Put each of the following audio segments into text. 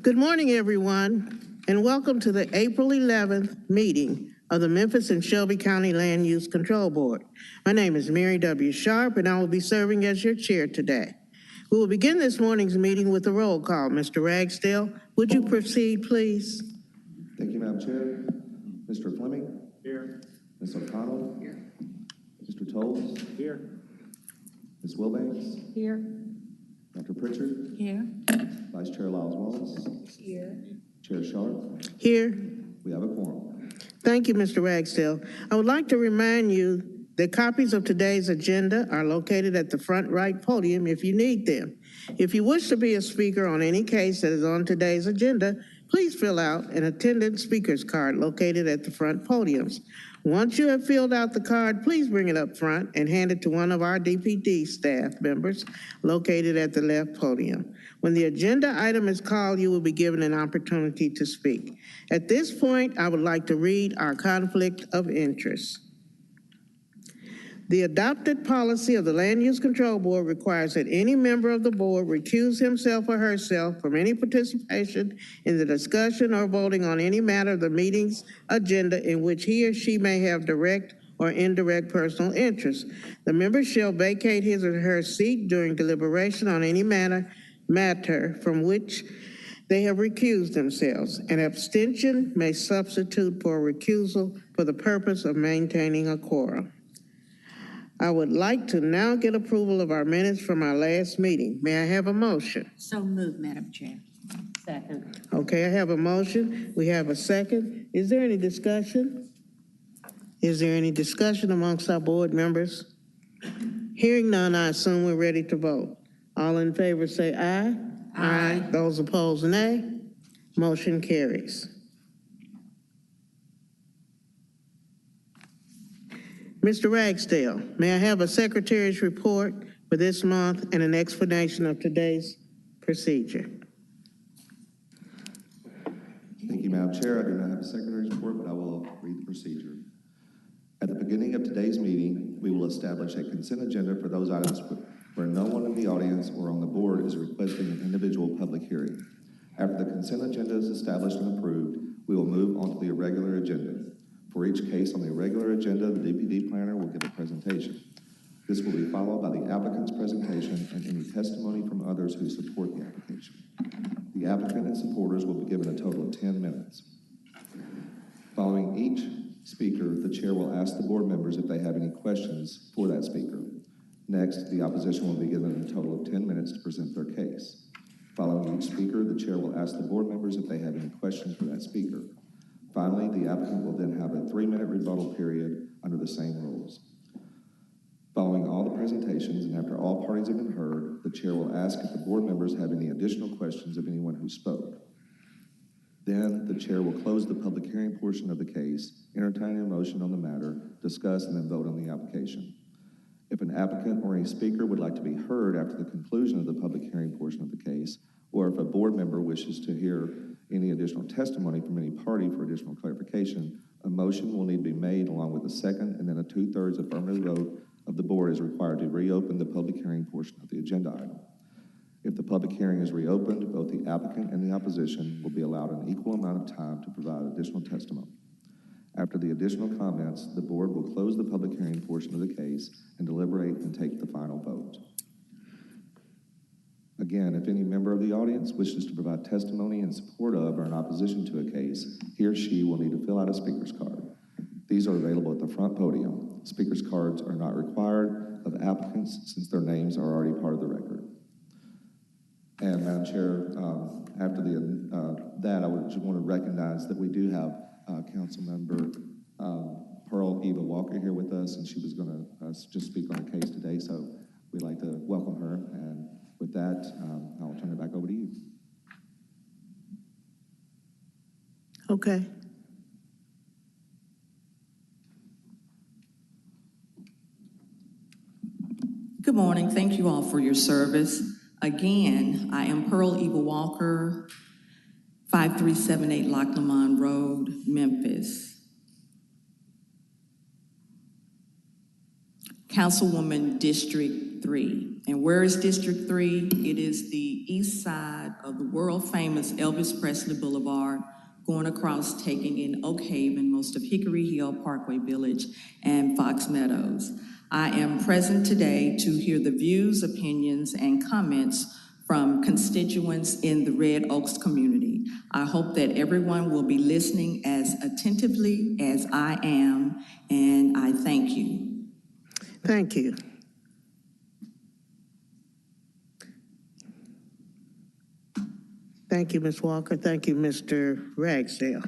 Good morning, everyone, and welcome to the April 11th meeting of the Memphis and Shelby County Land Use Control Board. My name is Mary W. Sharp, and I will be serving as your chair today. We will begin this morning's meeting with a roll call. Mr. Ragsdale, would you proceed, please? Thank you, Madam Chair. Mr. Fleming? Here. Ms. O'Connell? Here. Mr. Tolles? Here. Ms. Wilbanks? Here. Dr. Pritchard? Here. Vice Chair Lyles Wallace? Here. Chair Sharp? Here. We have a quorum. Thank you, Mr. Ragsdale. I would like to remind you that copies of today's agenda are located at the front right podium if you need them. If you wish to be a speaker on any case that is on today's agenda, please fill out an attendance speaker's card located at the front podiums. Once you have filled out the card, please bring it up front and hand it to one of our DPD staff members located at the left podium. When the agenda item is called, you will be given an opportunity to speak. At this point, I would like to read our conflict of interest. The adopted policy of the Land Use Control Board requires that any member of the board recuse himself or herself from any participation in the discussion or voting on any matter of the meeting's agenda in which he or she may have direct or indirect personal interest. The member shall vacate his or her seat during deliberation on any matter from which they have recused themselves. An abstention may substitute for a recusal for the purpose of maintaining a quorum. I would like to now get approval of our minutes from our last meeting. May I have a motion? So moved, Madam Chair. Second. Okay, I have a motion. We have a second. Is there any discussion? Is there any discussion amongst our board members? Hearing none, I assume we're ready to vote. All in favor say aye. Aye. Those opposed, nay. Motion carries. Mr. Ragsdale, may I have a secretary's report for this month and an explanation of today's procedure? Thank you, Madam Chair. I do not have a secretary's report, but I will read the procedure. At the beginning of today's meeting, we will establish a consent agenda for those items where no one in the audience or on the board is requesting an individual public hearing. After the consent agenda is established and approved, we will move on to the irregular agenda. For each case on the irregular agenda, the DPD planner will give a presentation. This will be followed by the applicant's presentation and any testimony from others who support the application. The applicant and supporters will be given a total of 10 minutes. Following each speaker, the chair will ask the board members if they have any questions for that speaker. Next, the opposition will be given a total of 10 minutes to present their case. Following each speaker, the chair will ask the board members if they have any questions for that speaker. Finally, the applicant will then have a 3-minute rebuttal period under the same rules. Following all the presentations and after all parties have been heard, the chair will ask if the board members have any additional questions of anyone who spoke. Then the chair will close the public hearing portion of the case, entertain a motion on the matter, discuss, and then vote on the application. If an applicant or a speaker would like to be heard after the conclusion of the public hearing portion of the case, or if a board member wishes to hear any additional testimony from any party for additional clarification, a motion will need to be made along with a second, and then a 2/3 affirmative vote of the board is required to reopen the public hearing portion of the agenda item. If the public hearing is reopened, both the applicant and the opposition will be allowed an equal amount of time to provide additional testimony. After the additional comments, the board will close the public hearing portion of the case and deliberate and take the final vote. Again, if any member of the audience wishes to provide testimony in support of or in opposition to a case, he or she will need to fill out a speaker's card. These are available at the front podium. Speaker's cards are not required of applicants since their names are already part of the record. And Madam Chair, after that, I would just want to recognize that we do have Council Member Pearl Eva Walker here with us, and she was going to just speak on the case today, so we'd like to welcome her. And with that, I'll turn it back over to you. Okay. Good morning. Thank you all for your service. Again, I am Pearl Eva Walker, 5378 Loch Lomond Road, Memphis. Councilwoman District 3. And where is District 3? It is the east side of the world-famous Elvis Presley Boulevard, going across, taking in Oak Haven, most of Hickory Hill, Parkway Village, and Fox Meadows. I am present today to hear the views, opinions, and comments from constituents in the Red Oaks community. I hope that everyone will be listening as attentively as I am, and I thank you. Thank you. Thank you, Ms. Walker. Thank you, Mr. Ragsdale.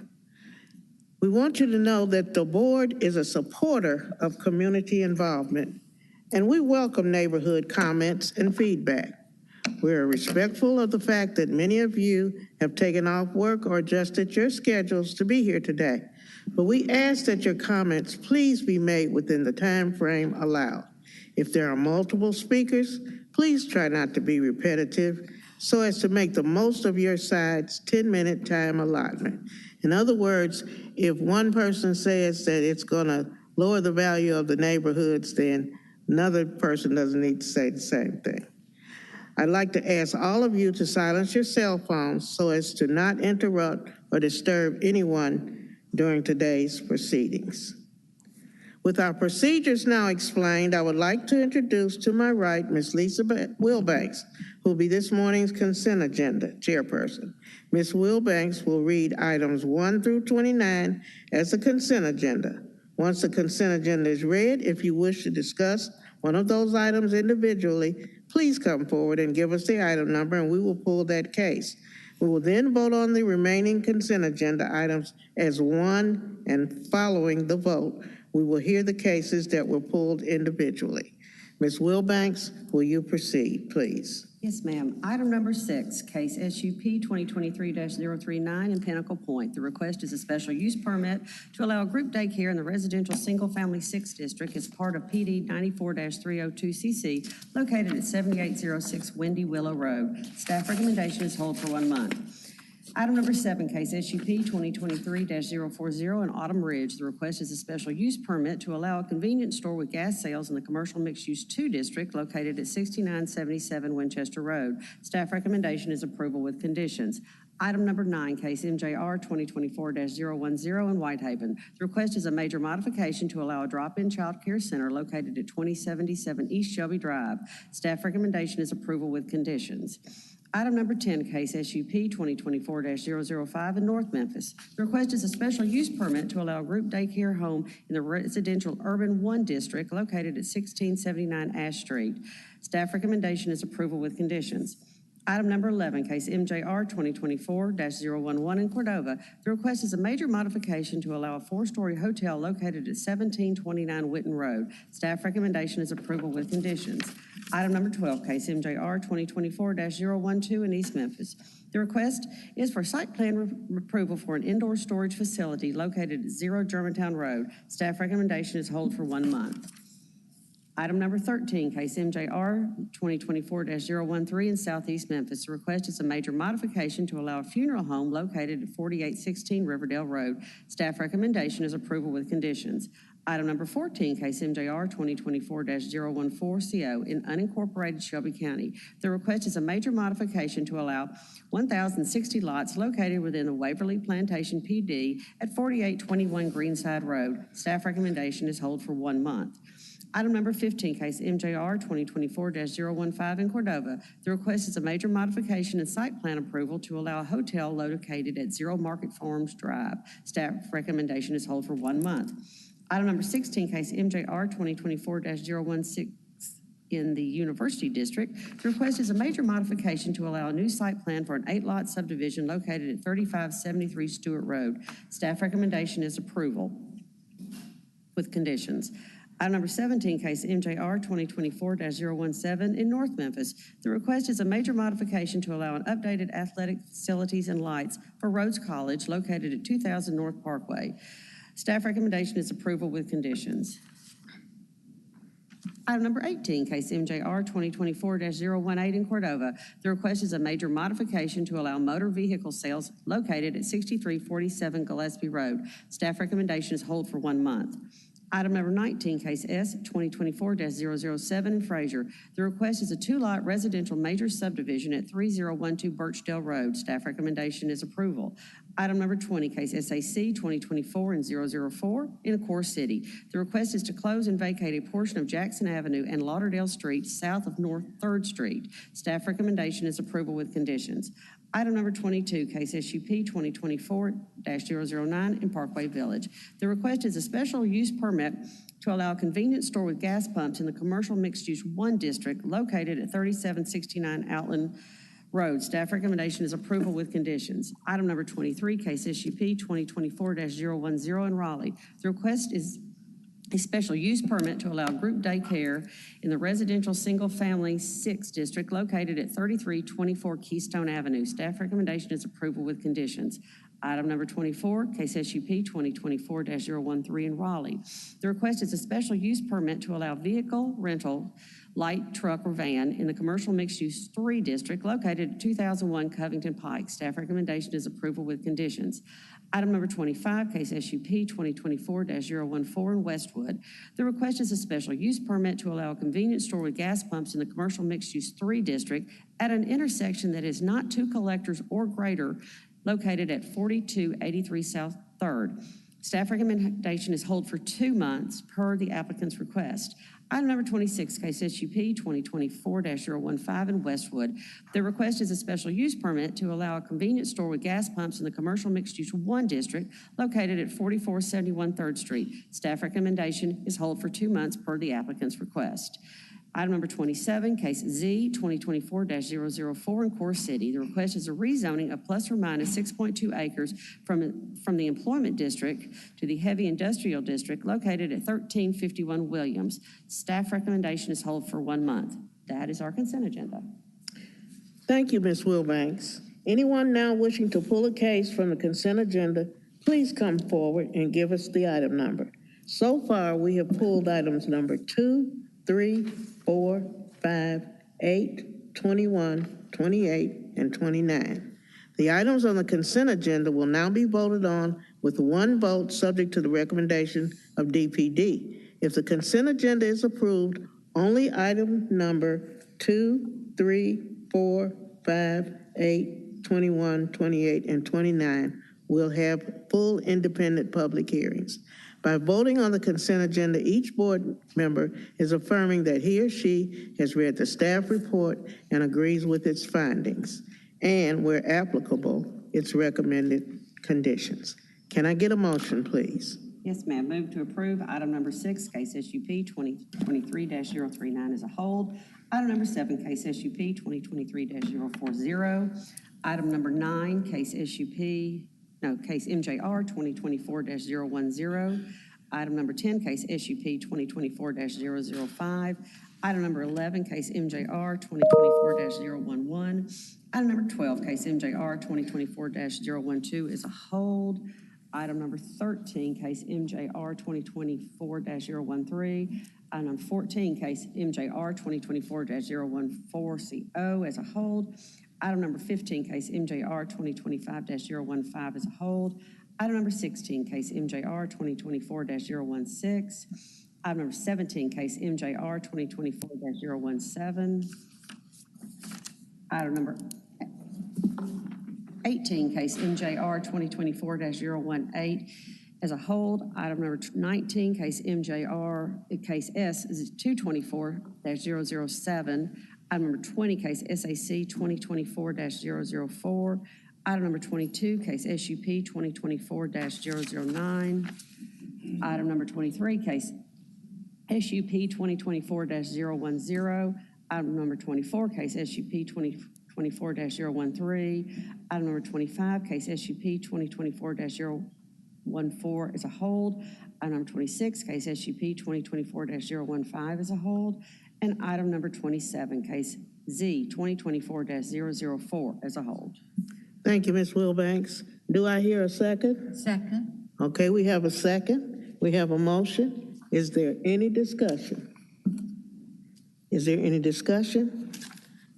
We want you to know that the board is a supporter of community involvement, and we welcome neighborhood comments and feedback. We are respectful of the fact that many of you have taken off work or adjusted your schedules to be here today, but we ask that your comments please be made within the time frame allowed. If there are multiple speakers, please try not to be repetitive so as to make the most of your side's 10-minute time allotment. In other words, if one person says that it's going to lower the value of the neighborhoods, then another person doesn't need to say the same thing. I'd like to ask all of you to silence your cell phones so as to not interrupt or disturb anyone during today's proceedings. With our procedures now explained, I would like to introduce to my right Ms. Lisa Wilbanks, who will be this morning's consent agenda chairperson. Ms. Wilbanks will read items 1 through 29 as a consent agenda. Once the consent agenda is read, if you wish to discuss one of those items individually, please come forward and give us the item number and we will pull that case. We will then vote on the remaining consent agenda items as one, and following the vote, we will hear the cases that were pulled individually. Ms. Wilbanks, will you proceed, please? Yes, ma'am. Item number 6, case SUP 2023-039 in Pinnacle Point. The request is a special use permit to allow a group daycare in the residential single-family 6 district as part of PD 94-302CC located at 7806 Windy Willow Road. Staff recommendation is hold for 1 month. Item number 7, case SUP 2023-040 in Autumn Ridge. The request is a special use permit to allow a convenience store with gas sales in the commercial mixed-use 2 district located at 6977 Winchester Road. Staff recommendation is approval with conditions. Item number 9, case MJR 2024-010 in Whitehaven. The request is a major modification to allow a drop-in child care center located at 2077 East Shelby Drive. Staff recommendation is approval with conditions. Item number 10, case SUP 2024-005 in North Memphis. The request is a special use permit to allow a group daycare home in the residential urban 1 district located at 1679 Ash Street. Staff recommendation is approval with conditions. Item number 11, case MJR 2024-011 in Cordova. The request is a major modification to allow a 4-story hotel located at 1729 Witten Road. Staff recommendation is approval with conditions. Item number 12, case MJR 2024-012 in East Memphis. The request is for site plan approval for an indoor storage facility located at 0 Germantown Road. Staff recommendation is hold for 1 month. Item number 13, case MJR 2024-013 in Southeast Memphis. The request is a major modification to allow a funeral home located at 4816 Riverdale Road. Staff recommendation is approval with conditions. Item number 14, case MJR 2024-014 CO in unincorporated Shelby County. The request is a major modification to allow 1,060 lots located within the Waverly Plantation PD at 4821 Greenside Road. Staff recommendation is hold for 1 month. Item number 15, case MJR 2024-015 in Cordova. The request is a major modification and site plan approval to allow a hotel located at 0 Market Farms Drive. Staff recommendation is hold for 1 month. Item number 16, case MJR 2024-016 in the University District. The request is a major modification to allow a new site plan for an 8-lot subdivision located at 3573 Stewart Road. Staff recommendation is approval with conditions. Item number 17, case MJR 2024-017 in North Memphis. The request is a major modification to allow an updated athletic facilities and lights for Rhodes College located at 2000 North Parkway. Staff recommendation is approval with conditions. Item number 18, case MJR 2024-018 in Cordova. The request is a major modification to allow motor vehicle sales located at 6347 Gillespie Road. Staff recommendation is hold for 1 month. Item number 19, case S 2024-007 in Fraser. The request is a two-lot residential major subdivision at 3012 Birchdale Road. Staff recommendation is approval. Item number 20, case SAC 2024-004 in Core City. The request is to close and vacate a portion of Jackson Avenue and Lauderdale Street south of North 3rd Street. Staff recommendation is approval with conditions. Item number 22, case SUP 2024-009 in Parkway Village. The request is a special use permit to allow a convenience store with gas pumps in the commercial mixed-use 1 district located at 3769 Outland Road. Staff recommendation is approval with conditions. Item number 23, case SUP 2024-010 in Raleigh. The request is a special use permit to allow group daycare in the residential single-family 6 district located at 3324 Keystone Avenue. Staff recommendation is approval with conditions. Item number 24, case SUP 2024-013 in Raleigh. The request is a special use permit to allow vehicle rental, light truck or van in the commercial mixed-use 3 district located at 2001 Covington Pike. Staff recommendation is approval with conditions. Item number 25, case SUP 2024-014 in Westwood. The request is a special use permit to allow a convenience store with gas pumps in the commercial mixed-use 3 district at an intersection that is not 2 collectors or greater located at 4283 South 3rd. Staff recommendation is hold for 2 months per the applicant's request. Item number 26, case SUP 2024-015 in Westwood. The request is a special use permit to allow a convenience store with gas pumps in the commercial mixed-use 1 district located at 4471 3rd Street. Staff recommendation is hold for 2 months per the applicant's request. Item number 27, case Z 2024-004 in Core City. The request is a rezoning of plus or minus 6.2 acres from the employment district to the heavy industrial district located at 1351 Williams. Staff recommendation is hold for 1 month. That is our consent agenda. Thank you, Ms. Wilbanks. Anyone now wishing to pull a case from the consent agenda, please come forward and give us the item number. So far, we have pulled items number 2, 3, 4, 5, 8, 21, 28, and 29. The items on the consent agenda will now be voted on with 1 vote subject to the recommendation of DPD. If the consent agenda is approved, only item number 2, 3, 4, 5, 8, 21, 28, and 29 will have full independent public hearings. By voting on the consent agenda, each board member is affirming that he or she has read the staff report and agrees with its findings, and where applicable, its recommended conditions. Can I get a motion, please? Yes, ma'am. Move to approve item number 6, case SUP 2023-039 as a hold. Item number 7, case SUP 2023-040. Item number 9, case MJR 2024-010. Item number 10, case SUP 2024-005. Item number 11, case MJR 2024-011. Item number 12, case MJR 2024-012 is a hold. Item number 13, case MJR 2024-013. Item number 14, case MJR 2024-014CO as a hold. Item number 15, case MJR 2025-015 as a hold. Item number 16, case MJR 2024-016. Item number 17, case MJR 2024-017. Item number 18, case MJR 2024-018 as a hold. Item number 19, case case S is 224-007. Item number 20, case SAC 2024-004. Item number 22, case SUP 2024-009. Item number 23, case SUP 2024-010. Item number 24, case SUP 2024-013. Item number 25, case SUP 2024-014 is a hold. Item number 26, case SUP 2024-015 is a hold. And item number 27, case Z 2024-004 as a hold. Thank you, Ms. Wilbanks. Do I hear a second? Second. Okay, we have a second. We have a motion. Is there any discussion? Is there any discussion?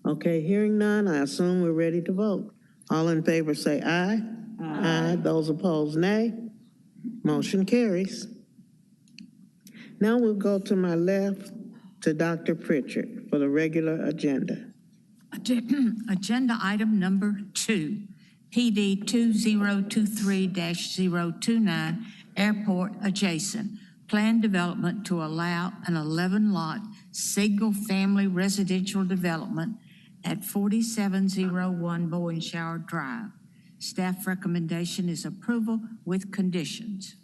Okay, hearing none, I assume we're ready to vote. All in favor say aye. Aye. Those opposed, nay. Motion carries. Now we'll go to my left to Dr. Pritchard for the regular agenda. Agenda item number 2, PD 2023-029, airport adjacent. Planned development to allow an 11-lot, single-family residential development at 4701 Bowen Shower Drive. Staff recommendation is approval with conditions.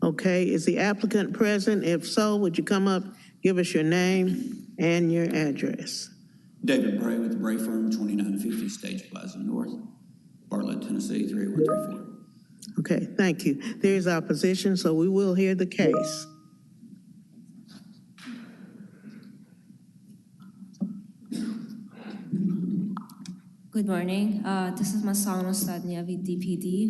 Okay, is the applicant present? If so, would you come up, give us your name and your address? David Bray with the Bray Firm, 2950 Stage Plaza North, Bartlett, Tennessee, 38134. Okay, thank you. There is opposition, so we will hear the case. Good morning. This is Masalma Sadnia with DPD.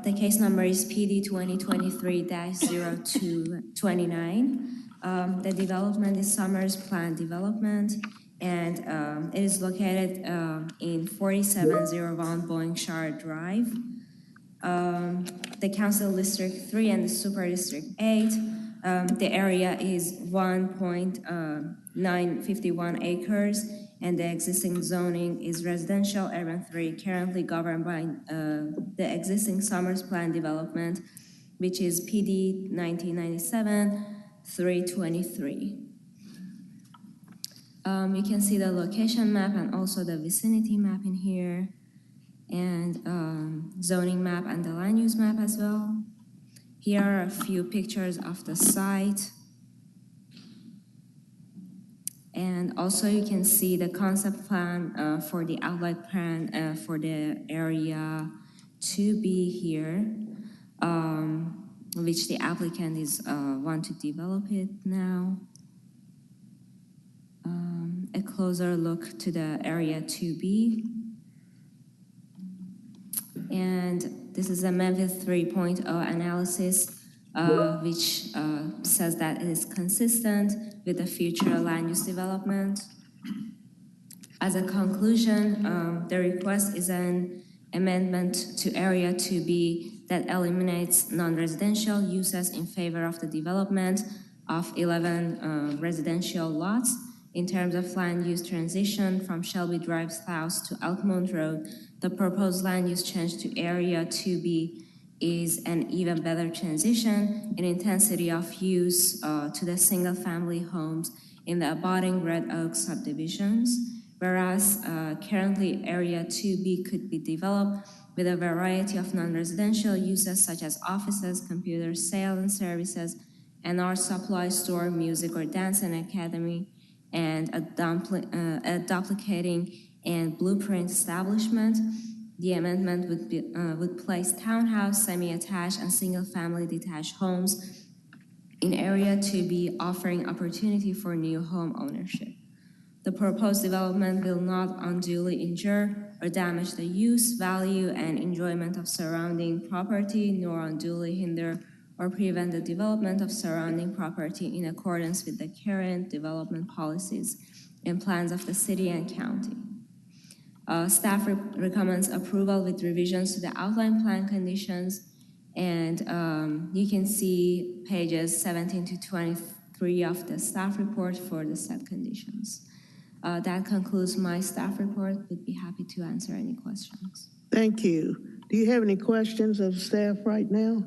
The case number is PD 2023-0229. The development is Summers Planned Development, and it is located in 4701 Boeing Shower Drive. The Council District 3 and the Super District 8. The area is 1.951 acres, and the existing zoning is residential urban 3, currently governed by the existing Summers Plan development, which is PD 1997-323. You can see the location map and also the vicinity map in here, and zoning map and the land use map as well. Here are a few pictures of the site. And also you can see the concept plan for the outline plan for the area to be here, which the applicant is want to develop it now. A closer look to the area 2B. And this is a Memphis 3.0 analysis, which says that it is consistent with the future land use development. As a conclusion, the request is an amendment to Area 2B that eliminates non-residential uses in favor of the development of 11 residential lots. In terms of land use transition from Shelby Drive south to Elkmont Road, the proposed land use change to Area 2B is an even better transition in intensity of use to the single-family homes in the abutting Red Oak subdivisions, whereas currently Area 2B could be developed with a variety of non-residential uses such as offices, computers, sales and services, an art supply store, music or dance and academy, and a duplicating and blueprint establishment. The amendment would place townhouse, semi-attached, and single-family detached homes in Area 2B, offering opportunity for new home ownership. The proposed development will not unduly injure or damage the use, value, and enjoyment of surrounding property, nor unduly hinder or prevent the development of surrounding property in accordance with the current development policies and plans of the city and county. Staff recommends approval with revisions to the outline plan conditions, and you can see pages 17 to 23 of the staff report for the set conditions. That concludes my staff report. Would be happy to answer any questions. Thank you. Do you have any questions of staff right now?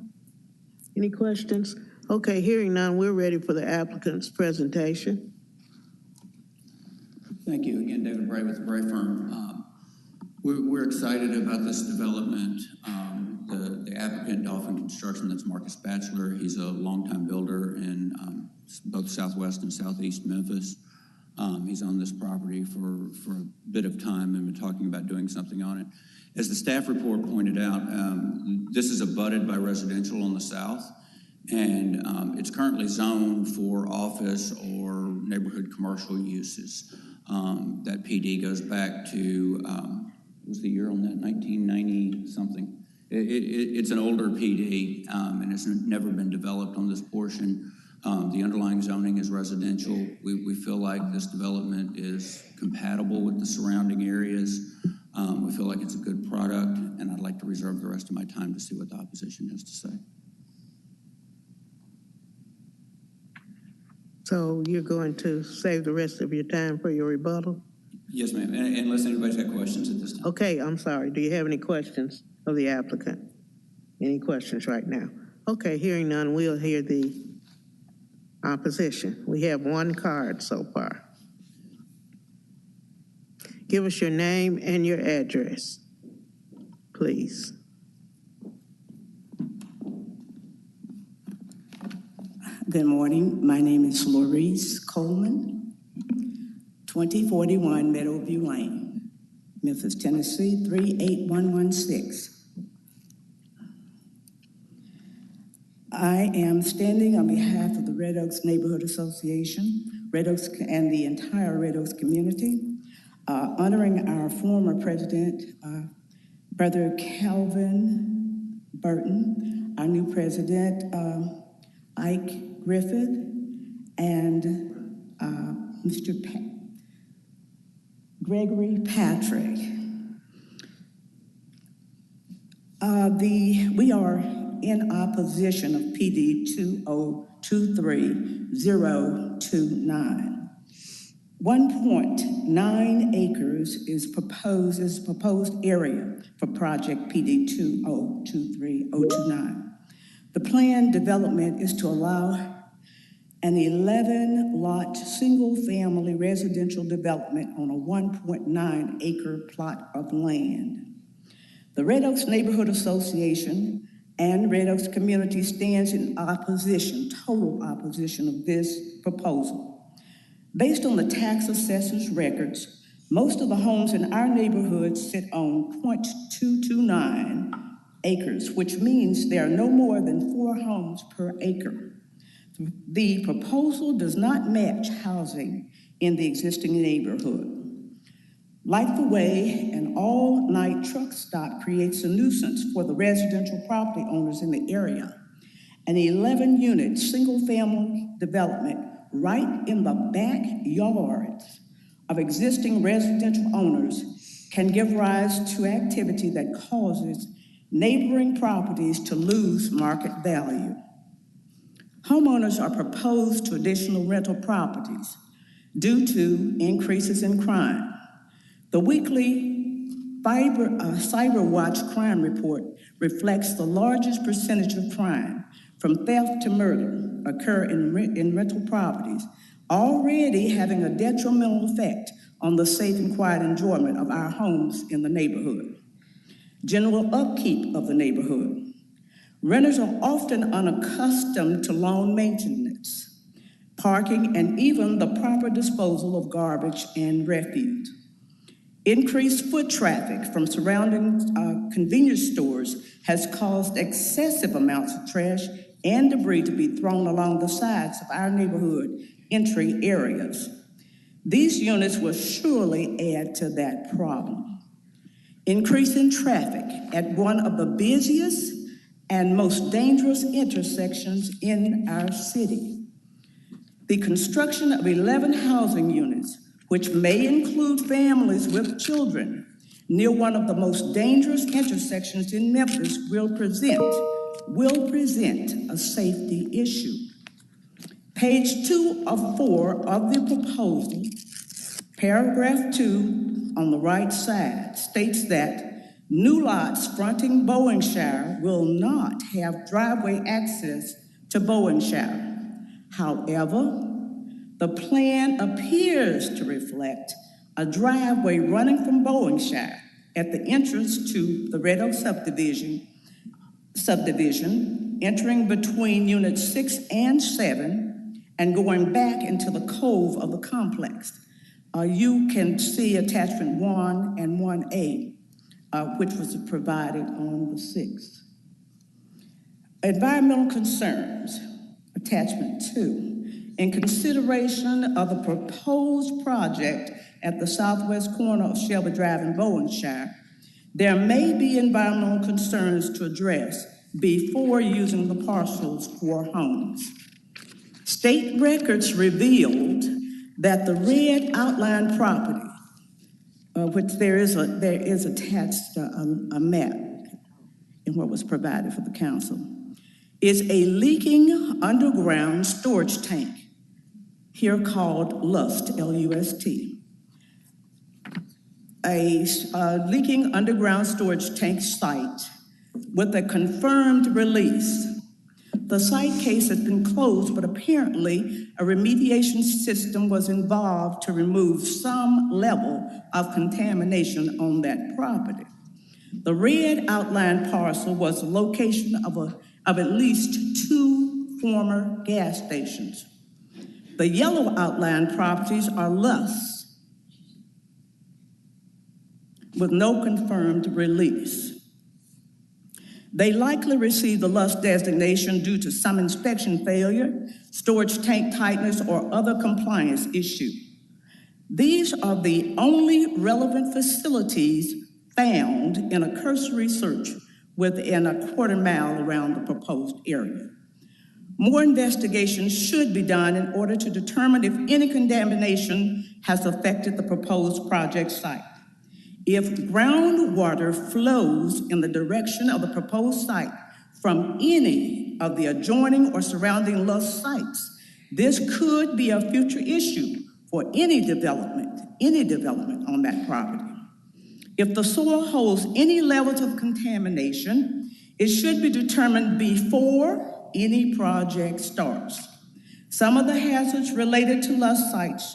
Any questions? Okay, hearing none, we're ready for the applicant's presentation. Thank you again, David Bray with the Bray Firm. We're excited about this development. The applicant, Dolphin Construction, that's Marcus Batchelor. He's a longtime builder in both Southwest and Southeast Memphis. He's on this property for a bit of time and been talking about doing something on it. As the staff report pointed out, this is abutted by residential on the south, and it's currently zoned for office or neighborhood commercial uses. That PD goes back to, what was the year on that, 1990 something? It's an older PD, and it's never been developed on this portion. The underlying zoning is residential. We feel like this development is compatible with the surrounding areas. We feel like it's a good product, and I'd like to reserve the rest of my time to see what the opposition has to say. So you're going to save the rest of your time for your rebuttal? Yes, ma'am, unless anybody's got questions at this time. Okay, I'm sorry. Do you have any questions of the applicant? Any questions right now? Okay, hearing none, we'll hear the opposition. We have one card so far. Give us your name and your address, please. Good morning. My name is Laurice Coleman, 2041 Meadowview Lane, Memphis, Tennessee, 38116. I am standing on behalf of the Red Oaks Neighborhood Association, Red Oaks and the entire Red Oaks community, honoring our former president, Brother Calvin Burton, our new president, Ike Griffith, and Mr. Gregory Patrick. We are in opposition of PD 2023029. 1.9 acres is proposed area for project PD 2023029. The planned development is to allow an 11-lot single-family residential development on a 1.9 acre plot of land. The Red Oaks Neighborhood Association and Red Oaks community stands in opposition, total opposition of this proposal. Based on the tax assessor's records, most of the homes in our neighborhood sit on 0.229 acres, which means there are no more than 4 homes per acre. The proposal does not match housing in the existing neighborhood. Like the way an all-night truck stop creates a nuisance for the residential property owners in the area, an 11-unit single-family development right in the backyards of existing residential owners can give rise to activity that causes neighboring properties to lose market value. Homeowners are proposed to additional rental properties due to increases in crime. The weekly Cyberwatch crime report reflects the largest percentage of crime, from theft to murder, occur in rental properties, already having a detrimental effect on the safe and quiet enjoyment of our homes in the neighborhood. General upkeep of the neighborhood. Renters are often unaccustomed to lawn maintenance, parking, and even the proper disposal of garbage and refuse. Increased foot traffic from surrounding convenience stores has caused excessive amounts of trash and debris to be thrown along the sides of our neighborhood entry areas. These units will surely add to that problem. Increase in traffic at one of the busiest and most dangerous intersections in our city. The construction of 11 housing units, which may include families with children, near one of the most dangerous intersections in Memphis will present a safety issue. Page 2 of 4 of the proposal, paragraph 2 on the right side, states that new lots fronting Bowenshire will not have driveway access to Bowenshire. However, the plan appears to reflect a driveway running from Bowenshire at the entrance to the Red Oak subdivision, entering between units 6 and 7, and going back into the cove of the complex. You can see attachment 1 and 1A, which was provided on the 6th. Environmental concerns, attachment 2. In consideration of the proposed project at the southwest corner of Shelby Drive in Bowenshire, there may be environmental concerns to address before using the parcels for homes. State records revealed that the red outlined property, which there is attached a map in what was provided for the council, is a leaking underground storage tank here called LUST, L-U-S-T. A leaking underground storage tank site with a confirmed release. The site case has been closed, but apparently a remediation system was involved to remove some level of contamination on that property. The red outlined parcel was the location of at least 2 former gas stations. The yellow outlined properties are LUS with no confirmed release. They likely received the LUS designation due to some inspection failure, storage tank tightness, or other compliance issue. These are the only relevant facilities found in a cursory search within a quarter mile around the proposed area. More investigation should be done in order to determine if any contamination has affected the proposed project site. If groundwater flows in the direction of the proposed site from any of the adjoining or surrounding LUS sites, this could be a future issue for any development on that property. If the soil holds any levels of contamination, it should be determined before any project starts. Some of the hazards related to LUS sites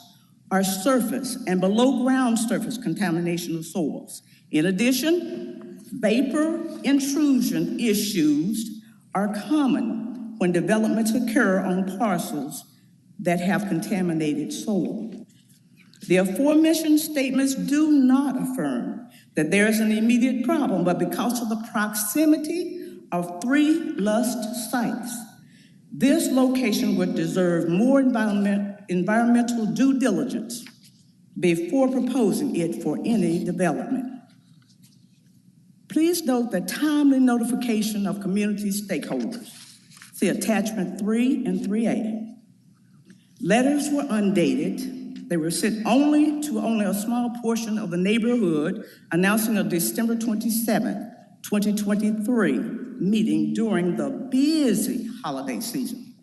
are surface and below ground surface contamination of soils. In addition, vapor intrusion issues are common when developments occur on parcels that have contaminated soil. The aforementioned statements do not affirm that there is an immediate problem, but because of the proximity of 3 LUS sites, this location would deserve more environmental due diligence before proposing it for any development. Please note the timely notification of community stakeholders. See attachment 3 and 3A. Letters were undated. They were sent only to a small portion of the neighborhood, announcing a December 27, 2023 meeting during the busy holiday season.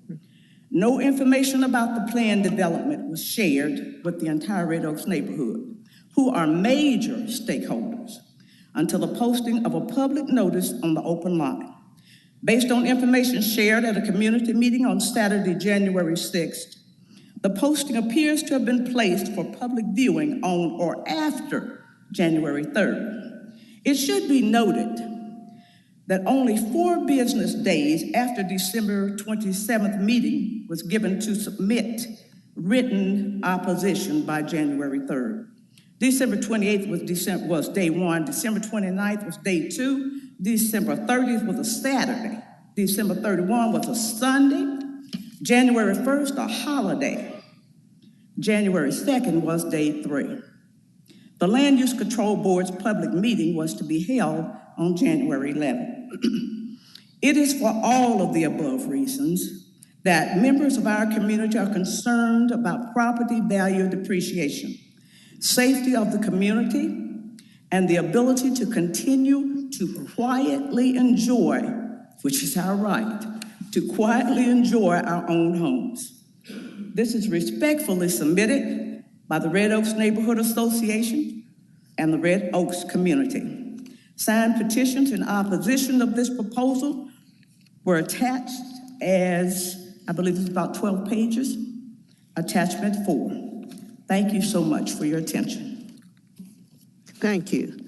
No information about the planned development was shared with the entire Red Oaks neighborhood, who are major stakeholders, until the posting of a public notice on the open line. Based on information shared at a community meeting on Saturday, January 6th, the posting appears to have been placed for public viewing on or after January 3rd. It should be noted that only 4 business days after December 27th meeting was given to submit written opposition by January 3rd. December 28th was day 1, December 29th was day 2, December 30th was a Saturday, December 31 was a Sunday, January 1st a holiday, January 2nd was day 3. The Land Use Control Board's public meeting was to be held on January 11th. It is for all of the above reasons that members of our community are concerned about property value depreciation, safety of the community, and the ability to continue to quietly enjoy, which is our right, to quietly enjoy our own homes. This is respectfully submitted by the Red Oaks Neighborhood Association and the Red Oaks community. Signed petitions in opposition of this proposal were attached as, I believe it's about 12 pages, attachment 4. Thank you so much for your attention. Thank you.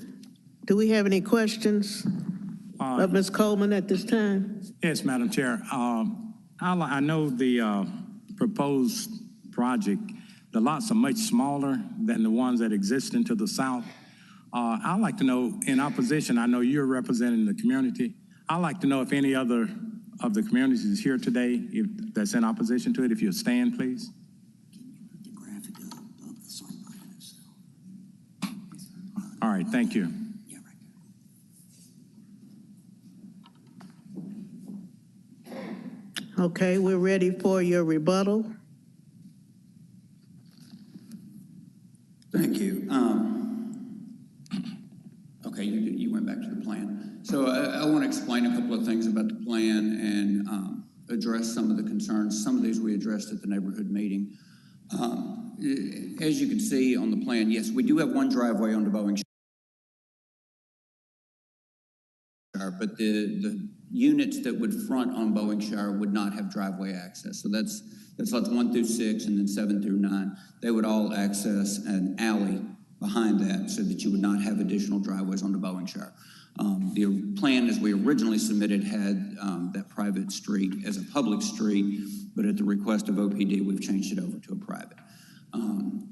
Do we have any questions of Ms. Coleman at this time? Yes, Madam Chair. I know the proposed project, the lots are much smaller than the ones that exist to the south. I'd like to know, in opposition, I know you're representing the community. I'd like to know if any other of the communities is here today, if that's in opposition to it. If you'll stand, please. All right, thank you. Okay, we're ready for your rebuttal. Thank you. Okay, you went back to the plan. So I want to explain a couple of things about the plan and address some of the concerns. Some of these we addressed at the neighborhood meeting. As you can see on the plan, yes, we do have one driveway onto Boeing Shire, but the units that would front on Boeing Shire would not have driveway access. So that's lots 1 through 6 and then 7 through 9. They would all access an alley behind that so that you would not have additional driveways onto Boeing Shire. The plan as we originally submitted had that private street as a public street, but at the request of OPD, we've changed it over to a private.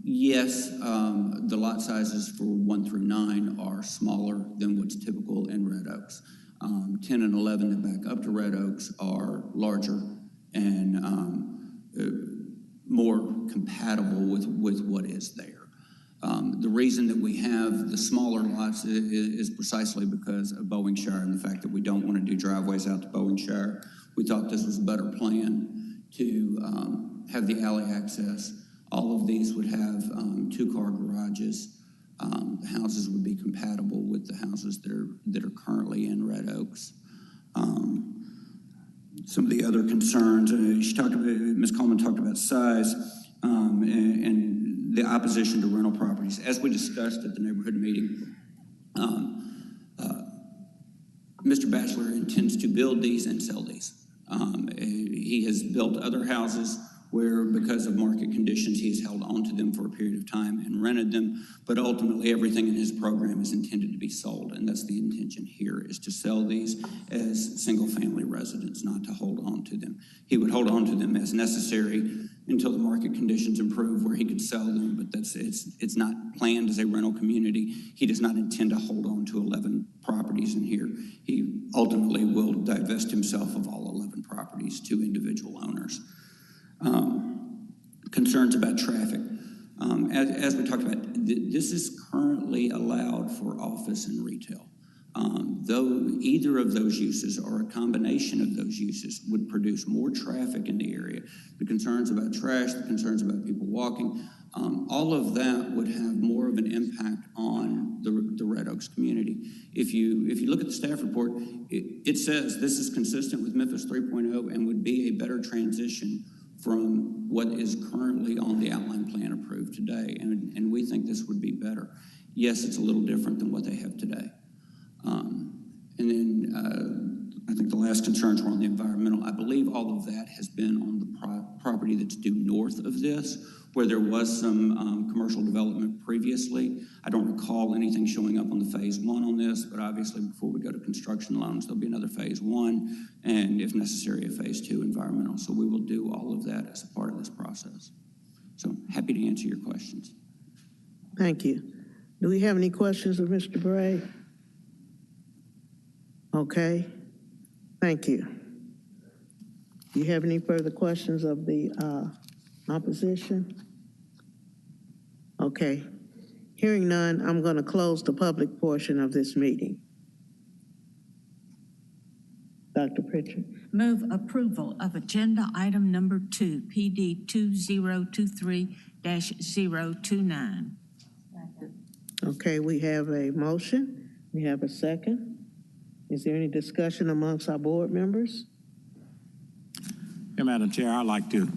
Yes, the lot sizes for 1 through 9 are smaller than what's typical in Red Oaks. 10 and 11 that back up to Red Oaks are larger and more compatible with what is there. The reason that we have the smaller lots is precisely because of Boeing Shire and the fact that we don't want to do driveways out to Boeing Shire. We thought this was a better plan to have the alley access. All of these would have 2-car garages. The houses would be compatible with the houses that are currently in Red Oaks. Some of the other concerns, Ms. Coleman talked about size and the opposition to rental properties. As we discussed at the neighborhood meeting, Mr. Batchelor intends to build these and sell these. He has built other houses where, because of market conditions, he has held on to them for a period of time and rented them, but ultimately everything in his program is intended to be sold, and that's the intention here, is to sell these as single-family residents, not to hold on to them. He would hold on to them as necessary until the market conditions improve where he could sell them, but it's not planned as a rental community. He does not intend to hold on to 11 properties in here. He ultimately will divest himself of all 11 properties to individual owners. Concerns about traffic. As we talked about, this is currently allowed for office and retail. Though either of those uses or a combination of those uses would produce more traffic in the area, the concerns about trash, the concerns about people walking, all of that would have more of an impact on the Red Oaks community. If you look at the staff report, it says this is consistent with Memphis 3.0 and would be a better transition from what is currently on the outline plan approved today, and we think this would be better. Yes, it's a little different than what they have today. And then I think the last concerns were on the environmental. I believe all of that has been on the property that's due north of this, where there was some commercial development previously. I don't recall anything showing up on the phase 1 on this, but obviously before we go to construction loans, there'll be another phase 1, and if necessary, a phase 2 environmental. So we will do all of that as a part of this process. So happy to answer your questions. Thank you. Do we have any questions of Mr. Bray? Okay, thank you. Do you have any further questions of the opposition? Okay, hearing none, I'm going to close the public portion of this meeting. Dr. Pritchard. Move approval of agenda item number 2, PD 2023-029. Okay, we have a motion. We have a second. Is there any discussion amongst our board members? Yeah, Madam Chair, I'd like to,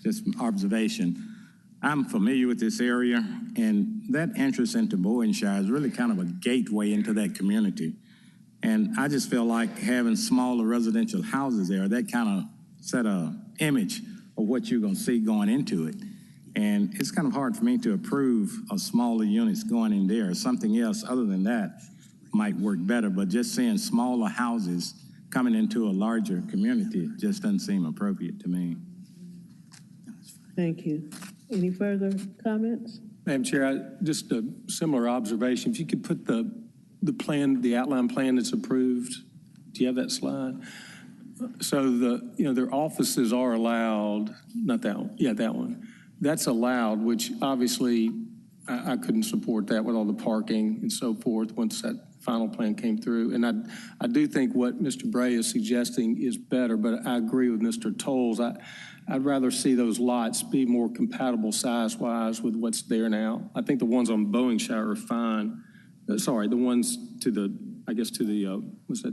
just observation. I'm familiar with this area, and that entrance into Boeing Shire is really kind of a gateway into that community. And I just feel like having smaller residential houses there, that kind of set an image of what you're going to see going into it. And it's kind of hard for me to approve of smaller units going in there. Something else other than that might work better, but just seeing smaller houses coming into a larger community just doesn't seem appropriate to me. Thank you. Any further comments? Madam Chair, just a similar observation. If you could put the plan, the outline plan that's approved, do you have that slide? So their offices are allowed, not that one, yeah, that one. That's allowed, which obviously I couldn't support that with all the parking and so forth once that final plan came through. And I do think what Mr. Bray is suggesting is better, but I agree with Mr. Tolles. I'd rather see those lots be more compatible size-wise with what's there now. I think the ones on Boeing Shire are fine. Sorry, the ones to the, I guess to the,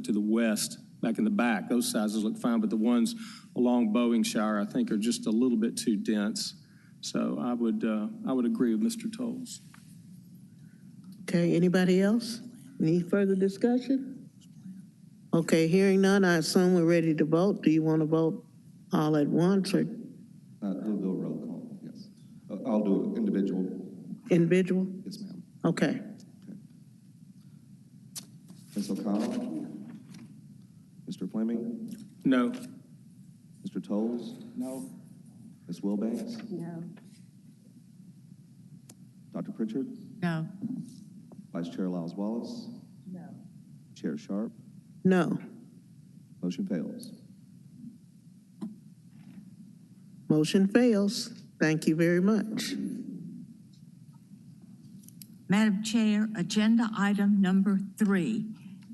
to the west, back in the back, those sizes look fine, but the ones along Boeing Shire, I think, are just a little bit too dense. So I would agree with Mr. Tolles. Okay, anybody else? Any further discussion? Okay, hearing none, I assume we're ready to vote. Do you want to vote all at once or We'll go roll call, yes. I'll do it individual. individual? Yes, ma'am. Okay. Ms. O'Connell? Mr. Fleming? No. Mr. Tolles? No. Ms. Wilbanks? No. Dr. Pritchard? No. Vice Chair Lyles Wallace? No. Chair Sharp? No. Motion fails. Motion fails. Thank you very much. Madam Chair, agenda item number 3,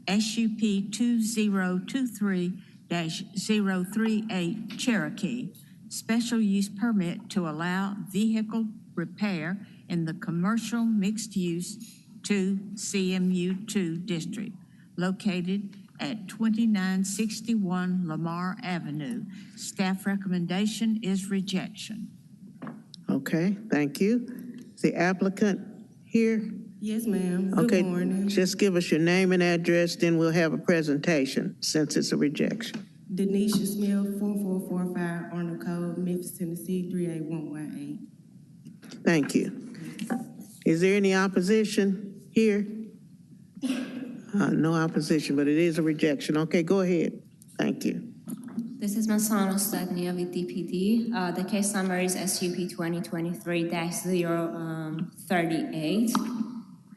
SUP 2023-038 Cherokee, special use permit to allow vehicle repair in the commercial mixed-use 2 CMU2 district located at 2961 Lamar Avenue. Staff recommendation is rejection. Okay, thank you. Is the applicant here? Yes, ma'am. Good Okay, morning. just give us your name and address, then we'll have a presentation since it's a rejection. Denisha Smith, 4445 Arnold Code, Memphis, Tennessee, 38118. Thank you. Is there any opposition here? No opposition, but it is a rejection. Okay, go ahead. Thank you. This is Masano Stagnia with DPD. The case number is SUP 2023-038.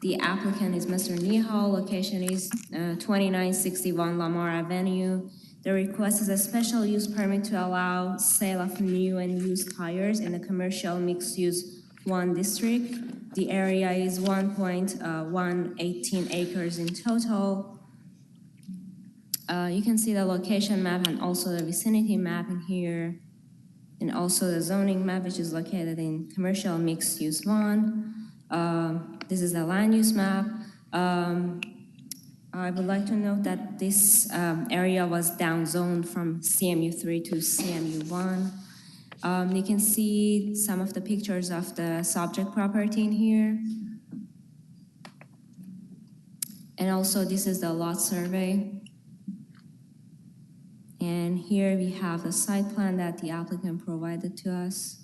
The applicant is Mr. Nihal. Location is 2961 Lamar Avenue. The request is a special use permit to allow sale of new and used tires in the commercial mixed-use 1 district. The area is 1.118 acres in total. You can see the location map and also the vicinity map in here, and also the zoning map, which is located in commercial mixed use 1. This is the land use map. I would like to note that this area was downzoned from CMU3 to CMU1. You can see some of the pictures of the subject property in here. And also this is the lot survey. And here we have the site plan that the applicant provided to us.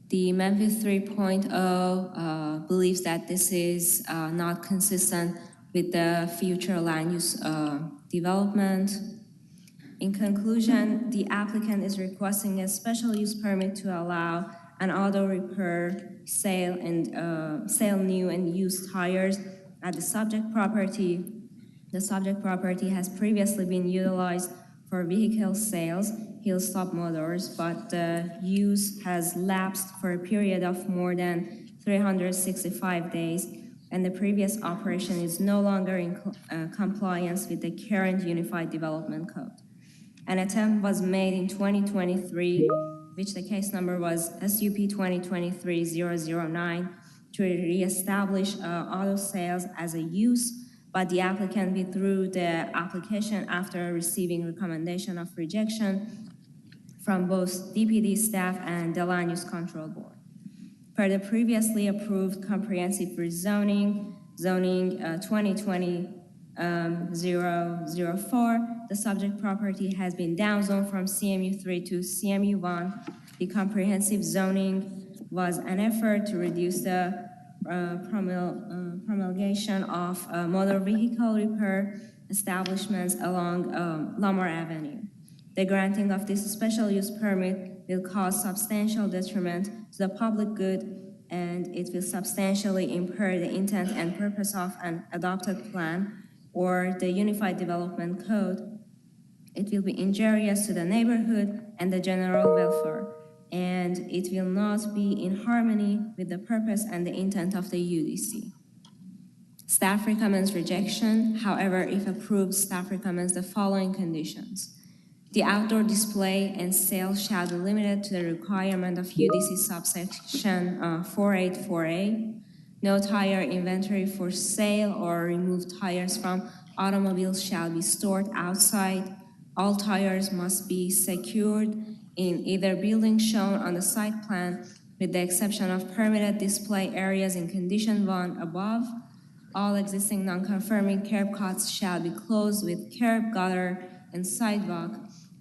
The Memphis 3.0 believes that this is not consistent with the future land use development. In conclusion, the applicant is requesting a special use permit to allow an auto repair, sale new and used tires at the subject property. The subject property has previously been utilized for vehicle sales, Hill Stop Motors, but the use has lapsed for a period of more than 365 days, and the previous operation is no longer in compliance with the current Unified Development Code. An attempt was made in 2023, which the case number was SUP 2023-009, to reestablish auto sales as a use, but the applicant withdrew the application after receiving recommendation of rejection from both DPD staff and the Land Use Control Board. Per the previously approved comprehensive rezoning, zoning 2020-004, the subject property has been downzoned from CMU3 to CMU1. The comprehensive zoning was an effort to reduce the promulgation of motor vehicle repair establishments along Lamar Avenue. The granting of this special use permit will cause substantial detriment to the public good, and it will substantially impair the intent and purpose of an adopted plan or the Unified Development Code. It will be injurious to the neighborhood and the general welfare, and it will not be in harmony with the purpose and the intent of the UDC. Staff recommends rejection. However, if approved, staff recommends the following conditions. The outdoor display and sale shall be limited to the requirement of UDC subsection 484A. No tire inventory for sale or removed tires from automobiles shall be stored outside. All tires must be secured in either building shown on the site plan, with the exception of permitted display areas in condition 1 above. All existing non-conforming curb cuts shall be closed with curb, gutter, and sidewalk.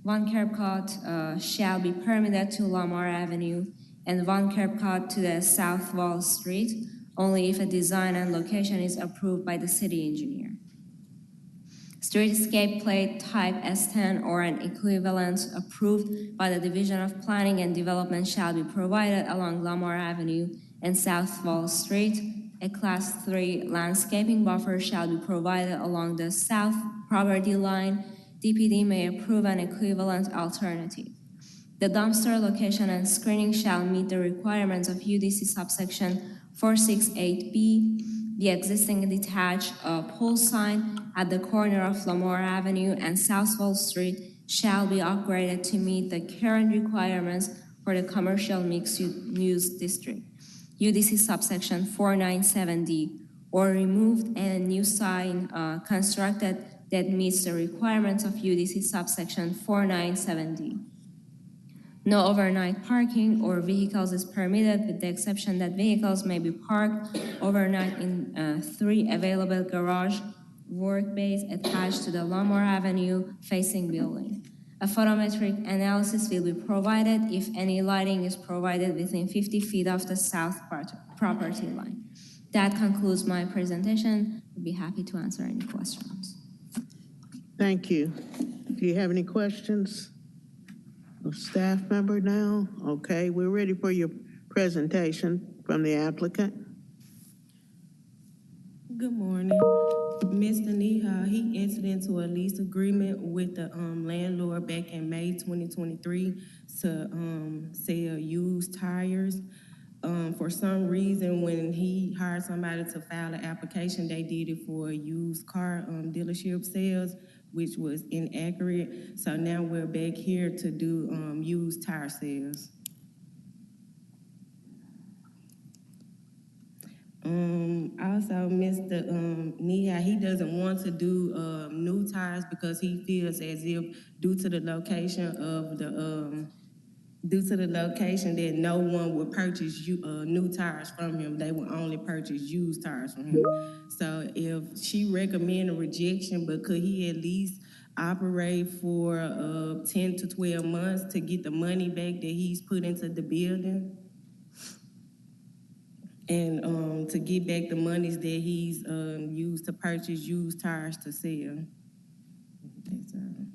One curb cut shall be permitted to Lamar Avenue and one curb cut to the South Wall Street, only if a design and location is approved by the city engineer. Streetscape plate type S10 or an equivalent approved by the Division of Planning and Development shall be provided along Lamar Avenue and South Wall Street. A Class 3 landscaping buffer shall be provided along the south property line. DPD may approve an equivalent alternative. The dumpster location and screening shall meet the requirements of UDC subsection 468B. The existing detached pole sign at the corner of Lamar Avenue and South Wall Street shall be upgraded to meet the current requirements for the commercial mixed-use district. UDC subsection 497D, or removed and a new sign constructed that meets the requirements of UDC subsection 497D. No overnight parking or vehicles is permitted, with the exception that vehicles may be parked overnight in 3 available garage work bays attached to the Lamar Avenue facing building. A photometric analysis will be provided if any lighting is provided within 50 feet of the south property line. That concludes my presentation. I'd be happy to answer any questions. Thank you. Do you have any questions of staff member now? Okay, we're ready for your presentation from the applicant. Good morning. Mr. Neha, he entered into a lease agreement with the landlord back in May 2023 to sell used tires. For some reason, when he hired somebody to file an application, they did it for used car dealership sales, which was inaccurate. So now we're back here to do used tire sales. Also, Mr. Neha, he doesn't want to do new tires because he feels as if due to the location that no one would purchase new tires from him. They will only purchase used tires from him. So if she recommend a rejection, but could he at least operate for 10 to 12 months to get the money back that he's put into the building? And to get back the monies that he's used to purchase used tires to sell. That's all.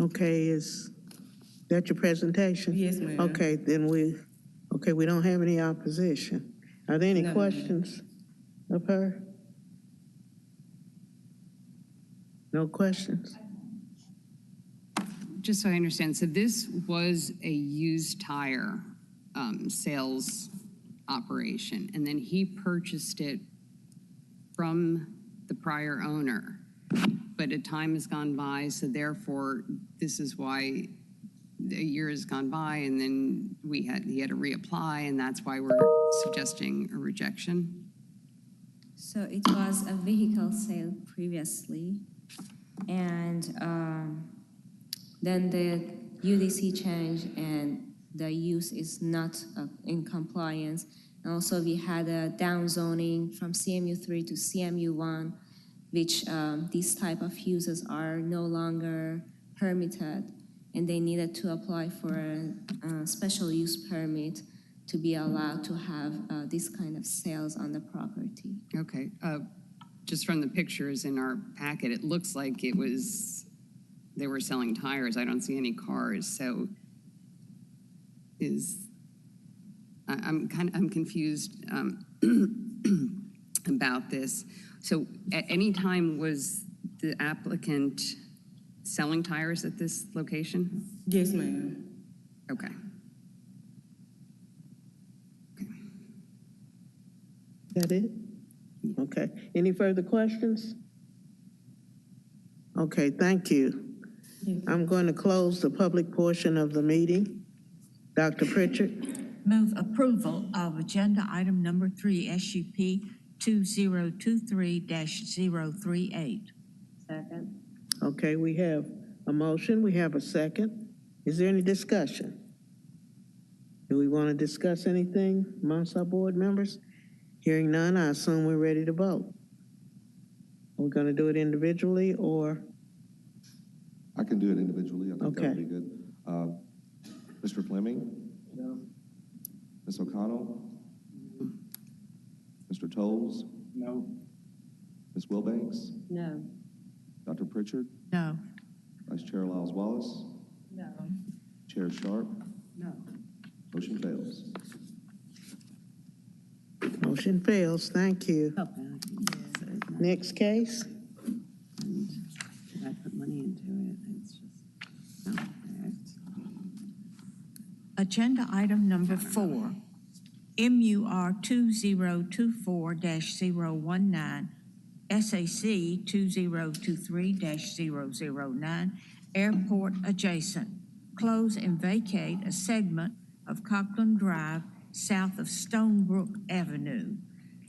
Okay, is that your presentation? Yes, ma'am. Okay, then we don't have any opposition. Are there any No, questions of her? No questions? Just so I understand, so this was a used tire sales operation, and then he purchased it from the prior owner, but a time has gone by, so therefore this is why a year has gone by, and then he had to reapply, and that's why we're suggesting a rejection. So it was a vehicle sale previously, and then the UDC changed and the use is not in compliance. And also we had a down zoning from CMU 3 to CMU 1, which these type of uses are no longer permitted, and they needed to apply for a special use permit to be allowed to have this kind of sales on the property. Okay, just from the pictures in our packet, it looks like they were selling tires. I don't see any cars, so I'm confused about this. So at any time was the applicant selling tires at this location? Yes, ma'am. Okay. That it? Okay. Any further questions? Okay, thank you. I'm going to close the public portion of the meeting. Dr. Pritchard? Move approval of agenda item number 3, SUP 2023-038. Second. Okay, we have a motion, we have a second. Is there any discussion? Do we want to discuss anything amongst our board members? Hearing none, I assume we're ready to vote. Are we going to do it individually or? I can do it individually. I think that would Okay. be good. Mr. Fleming? No. Ms. O'Connell? Mr. Tolles? No. Ms. Wilbanks? No. Dr. Pritchard? No. Vice Chair Lyles Wallace? No. Chair Sharp? No. Motion fails. Motion fails. Thank you. Next case. I put money into it, it's just not correct. Agenda item number 4, MUR 2024-019, SAC 2023-009, airport adjacent. Close and vacate a segment of Cockland Drive south of Stonebrook Avenue.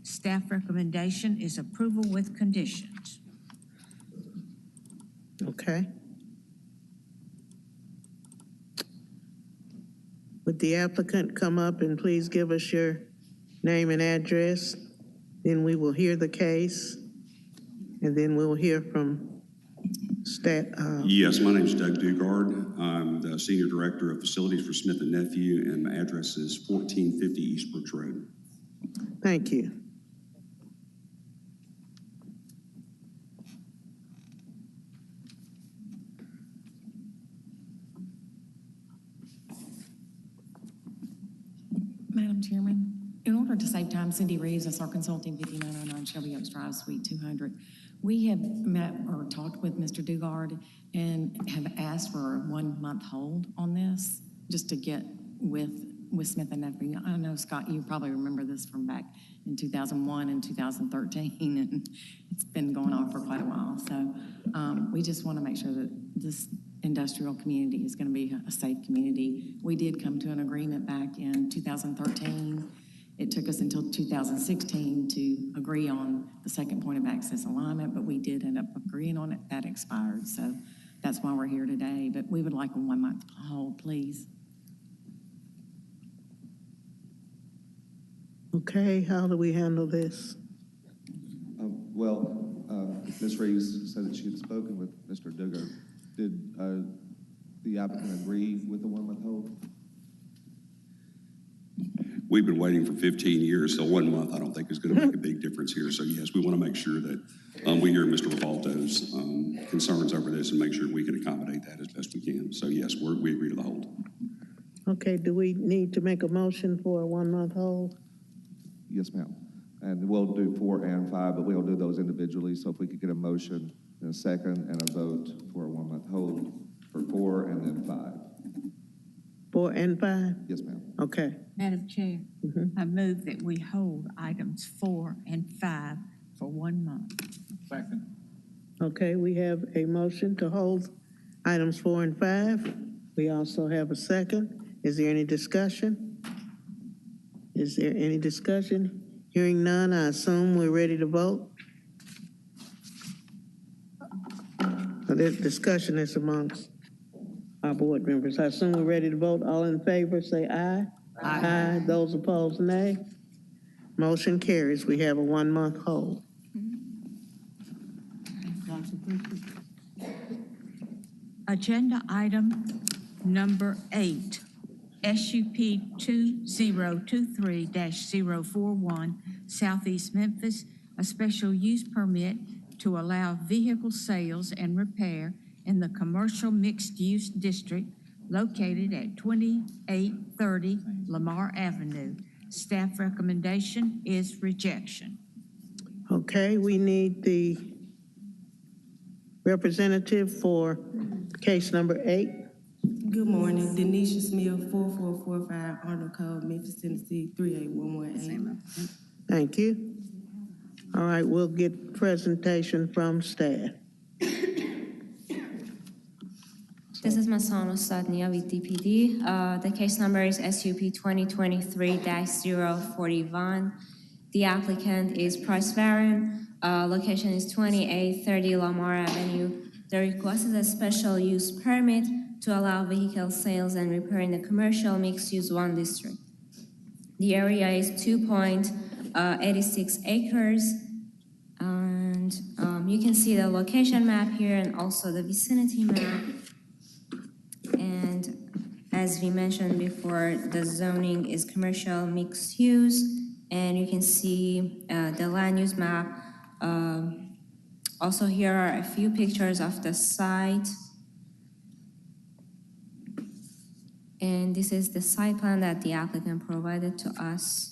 Staff recommendation is approval with conditions. Okay. Would the applicant come up and please give us your name and address? Then we will hear the case, and then we'll hear from staff. Yes, my name is Doug Dugard. I'm the Senior Director of Facilities for Smith & Nephew, and my address is 1450 East Brooks Road. Thank you. Madam Chairman, in order to save time, Cindy Reeves, us our consulting, 5909 Shelby Oaks Drive, Suite 200. We have met or talked with Mr. Dugard and have asked for a 1-month hold on this, just to get with Smith & Nephew. I know, Scott, you probably remember this from back in 2001 and 2013, and it's been going on for quite a while. So we just want to make sure that this industrial community is going to be a safe community. We did come to an agreement back in 2013. It took us until 2016 to agree on the second point of access alignment, but we did end up agreeing on it. That expired, so that's why we're here today. But we would like a 1-month hold, please. Okay, how do we handle this? Ms. Reeves said that she had spoken with Mr. Dugard. Did the applicant agree with the 1-month hold? We've been waiting for 15 years, so 1 month I don't think is going to make a big difference here. So yes, we want to make sure that we hear Mr. Rivalto's concerns over this and make sure we can accommodate that as best we can. So yes, we agree to the hold. Okay, do we need to make a motion for a 1-month hold? Yes, ma'am. And we'll do 4 and 5, but we'll do those individually. So if we could get a motion and a second and a vote for a 1-month hold for 4 and then 5. 4 and 5? Yes, ma'am. Okay. Madam Chair, I move that we hold items 4 and 5 for 1 month. Second. Okay, we have a motion to hold items 4 and 5. We also have a second. Is there any discussion? Is there any discussion? Hearing none, I assume we're ready to vote. The discussion is amongst our board members. I assume we're ready to vote. All in favor, say aye. Aye. Those opposed, nay. Motion carries. We have a 1-month hold. Agenda item number 8, SUP 2023-041, Southeast Memphis, a special use permit to allow vehicle sales and repair in the commercial mixed-use district located at 2830 Lamar Avenue. Staff recommendation is rejection. Okay, we need the representative for case number 8. Good morning, Denisha Smith, 4445 Arnold Cove, Memphis, Tennessee, 38118. Thank you. All right, we'll get presentation from staff. This is Masano Sadnia with DPD. The case number is SUP 2023-041. The applicant is Price Varon. Location is 2830 Lamar Avenue. The request is a special use permit to allow vehicle sales and repair in the commercial mixed-use 1 district. The area is 2.86 acres, and you can see the location map here and also the vicinity map. And as we mentioned before, the zoning is commercial mixed use, and you can see the land use map. Also, here are a few pictures of the site. And this is the site plan that the applicant provided to us.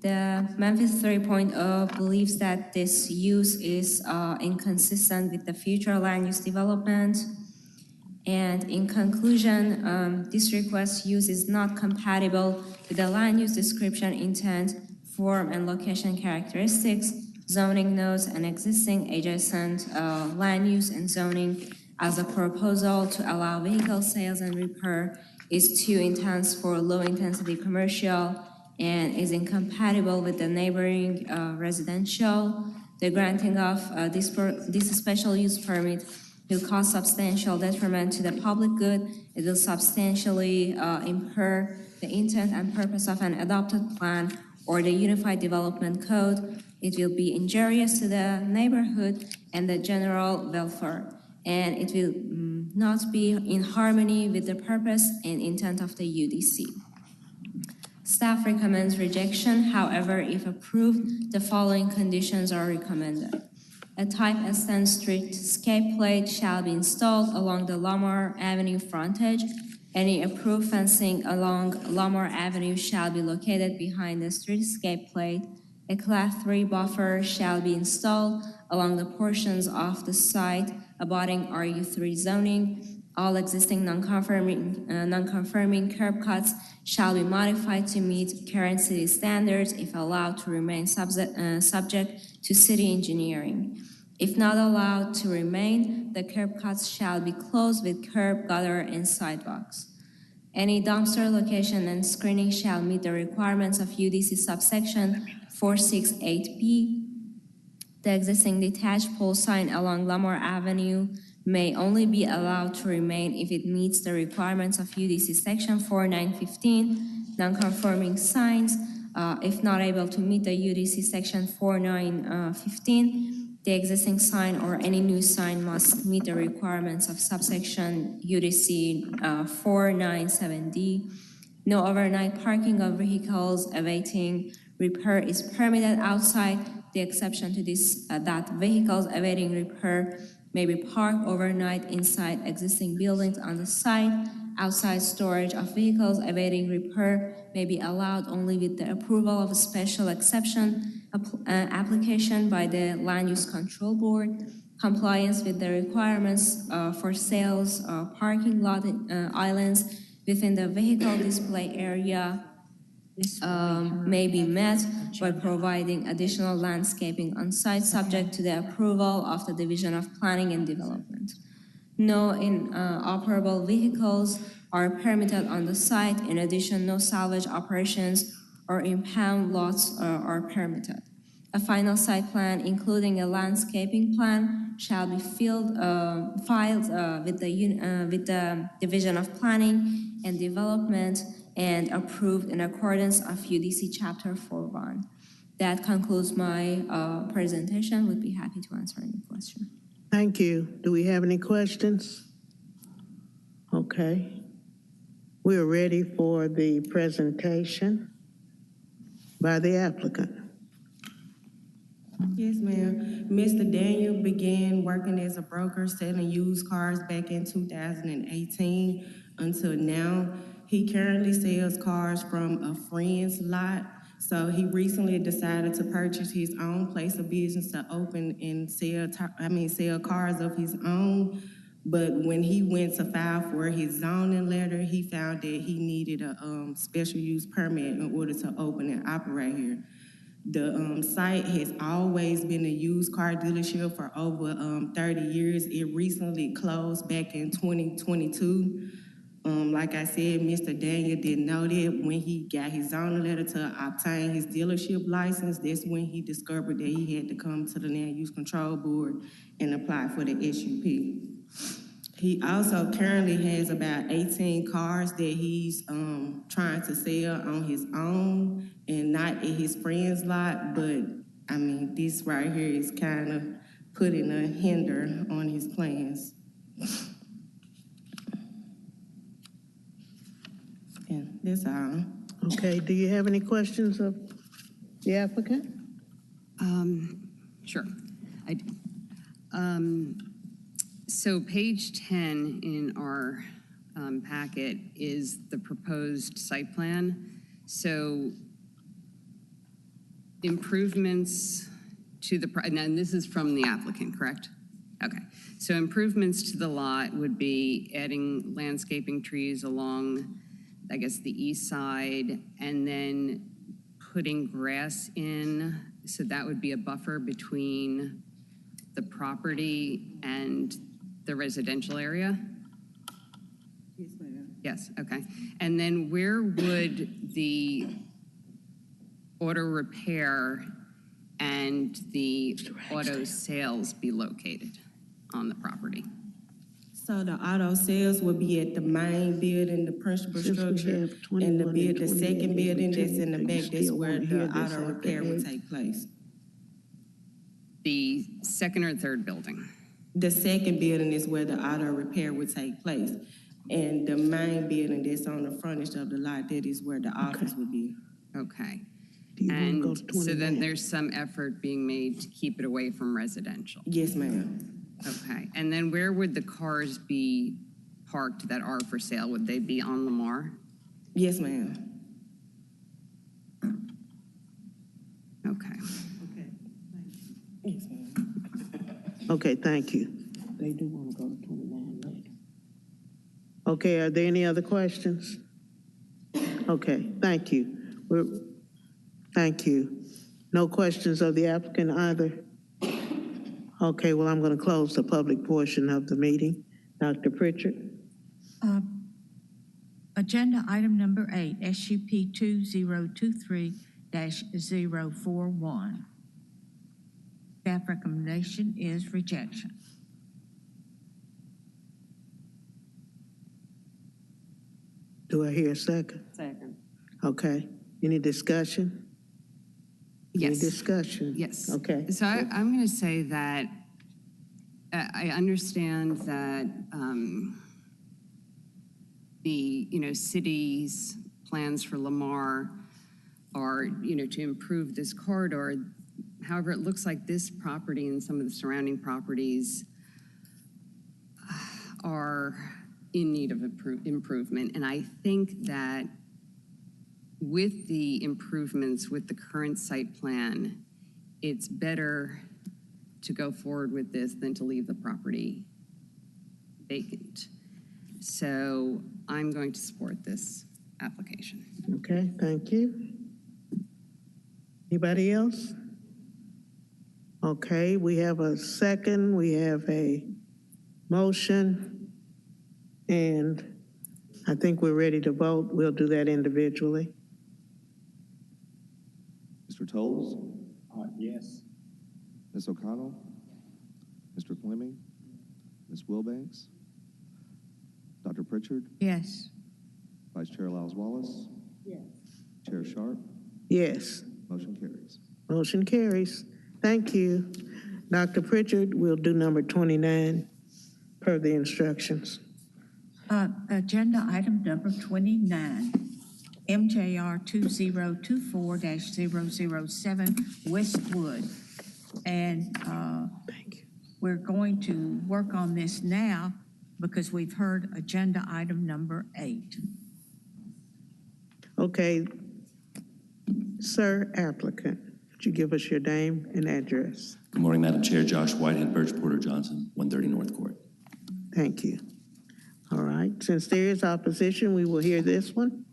The Memphis 3.0 believes that this use is inconsistent with the future land use development. And in conclusion, this request use is not compatible with the land use description, intent, form, and location characteristics, zoning nodes, and existing adjacent land use and zoning, as a proposal to allow vehicle sales and repair is too intense for low-intensity commercial and is incompatible with the neighboring residential. The granting of this special use permit will cause substantial detriment to the public good. It will substantially impair the intent and purpose of an adopted plan or the Unified Development Code. It will be injurious to the neighborhood and the general welfare, and it will not be in harmony with the purpose and intent of the UDC. Staff recommends rejection. However, if approved, the following conditions are recommended. A Type S10 streetscape plate shall be installed along the Lamar Avenue frontage. Any approved fencing along Lamar Avenue shall be located behind the streetscape plate. A Class 3 buffer shall be installed along the portions of the site abutting RU3 zoning. All existing non-conforming curb cuts shall be modified to meet current city standards if allowed to remain subject to city engineering. If not allowed to remain, the curb cuts shall be closed with curb, gutter, and sidewalks. Any dumpster location and screening shall meet the requirements of UDC subsection 468B. The existing detached pole sign along Lamar Avenue may only be allowed to remain if it meets the requirements of UDC section 4915. Non-conforming signs, if not able to meet the UDC section 4915, the existing sign or any new sign must meet the requirements of subsection UDC 497D. No overnight parking of vehicles awaiting repair is permitted outside. The exception to this, that vehicles awaiting repair may be parked overnight inside existing buildings on the site. Outside storage of vehicles awaiting repair may be allowed only with the approval of a special exception application by the Land Use Control Board. Compliance with the requirements for sales parking lot islands within the vehicle display area may be met by providing additional landscaping on site subject to the approval of the Division of Planning and Development. No inoperable vehicles are permitted on the site. In addition, no salvage operations or impound lots are permitted. A final site plan, including a landscaping plan, shall be filed with the Division of Planning and Development and approved in accordance of UDC Chapter 4.1. That concludes my presentation. Would be happy to answer any question. Thank you. Do we have any questions? Okay. We are ready for the presentation by the applicant. Yes, ma'am. Mr. Daniel began working as a broker selling used cars back in 2018 until now. He currently sells cars from a friend's lot. So he recently decided to purchase his own place of business to open and sell cars of his own. But when he went to file for his zoning letter, he found that he needed a special use permit in order to open and operate here. The site has always been a used car dealership for over 30 years. It recently closed back in 2022. Like I said, Mr. Daniel didn't know that when he got his zoning letter to obtain his dealership license, that's when he discovered that he had to come to the Land Use Control Board and apply for the SUP. He also currently has about 18 cars that he's trying to sell on his own and not in his friend's lot. But I mean, this right here is kind of putting a hinder on his plans. And that's all. Okay, do you have any questions of the applicant? Sure, I do. So page 10 in our packet is the proposed site plan. So improvements to the, and this is from the applicant, correct? Okay, so improvements to the lot would be adding landscaping trees along, I guess, the east side, and then putting grass in, so that would be a buffer between the property and the residential area? Yes, ma'am. Yes, okay. And then where would the auto repair and the auto sales be located on the property? So the auto sales will be at the main building, the principal Since we structure, have and 21 and the second 28, building that's in the do you back, that's still where wanna hear the this auto after repair will 8? take place. The second or third building? The second building is where the auto repair would take place. And the main building that's on the frontage of the lot, that is where the office would be. Okay. Do you wanna go And to so then 29? there's some effort being made to keep it away from residential? Yes, ma'am. Okay, and then where would the cars be parked that are for sale? Would they be on Lamar? Yes, ma'am. Okay. Yes, ma'am. Okay, thank you. They do want to go to 29 later. Okay, are there any other questions? Okay, thank you. Thank you. No questions of the applicant either? Okay, well, I'm going to close the public portion of the meeting. Dr. Pritchard? Agenda item number 8, SUP 2023-041. Staff recommendation is rejection. Do I hear a second? Second. Okay, any discussion? Any Yes. discussion? Yes. Okay. So I'm going to say that I understand that the, city's plans for Lamar are, to improve this corridor. However, it looks like this property and some of the surrounding properties are in need of improvement. And I think that with the improvements, with the current site plan, it's better to go forward with this than to leave the property vacant. So I'm going to support this application. Okay, thank you. Anybody else? Okay, we have a second, we have a motion, and I think we're ready to vote. We'll do that individually. Mr. Tolles? Yes. Ms. O'Connell? Mr. Fleming? Ms. Wilbanks? Dr. Pritchard? Yes. Vice Chair Lyles Wallace? Yes. Chair Sharp? Yes, Motion carries. motion carries. Thank you. Dr. Pritchard, we'll do number 29 per the instructions. Agenda item number 29, MJR 2024-007 Westwood. And Thank you. we're going to work on this now because we've heard agenda item number 8. Okay, sir applicant, would you give us your name and address? Good morning, Madam Chair. Josh Whitehead, Birch Porter Johnson, 130 North Court. Thank you. All right, since there is opposition, we will hear this one.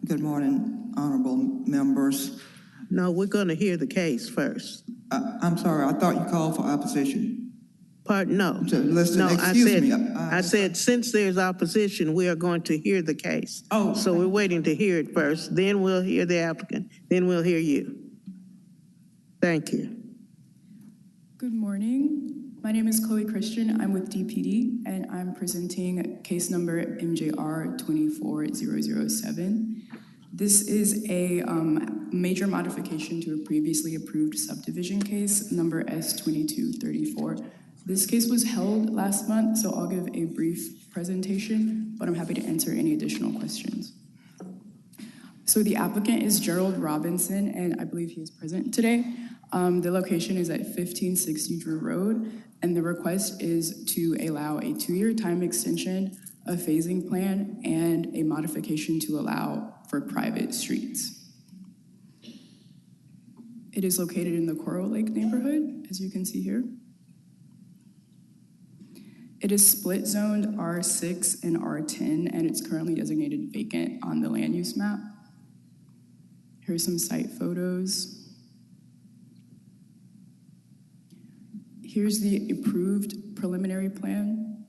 Good morning, honorable members. No, we're going to hear the case first. I'm sorry, I thought you called for opposition. No. Listen, No, excuse me. I said, since there's opposition, we are going to hear the case. Oh. So we're waiting to hear it first, then we'll hear the applicant, then we'll hear you. Thank you. Good morning. My name is Chloe Christian. I'm with DPD, and I'm presenting case number MJR 24007. This is a major modification to a previously approved subdivision case, number S2234. This case was held last month, so I'll give a brief presentation, but I'm happy to answer any additional questions. So the applicant is Gerald Robinson, and I believe he is present today. The location is at 1560 Drew Road, and the request is to allow a 2-year time extension, a phasing plan, and a modification to allow for private streets. It is located in the Coral Lake neighborhood, as you can see here. It is split zoned R6 and R10, and it's currently designated vacant on the land use map. Here's some site photos. Here's the approved preliminary plan.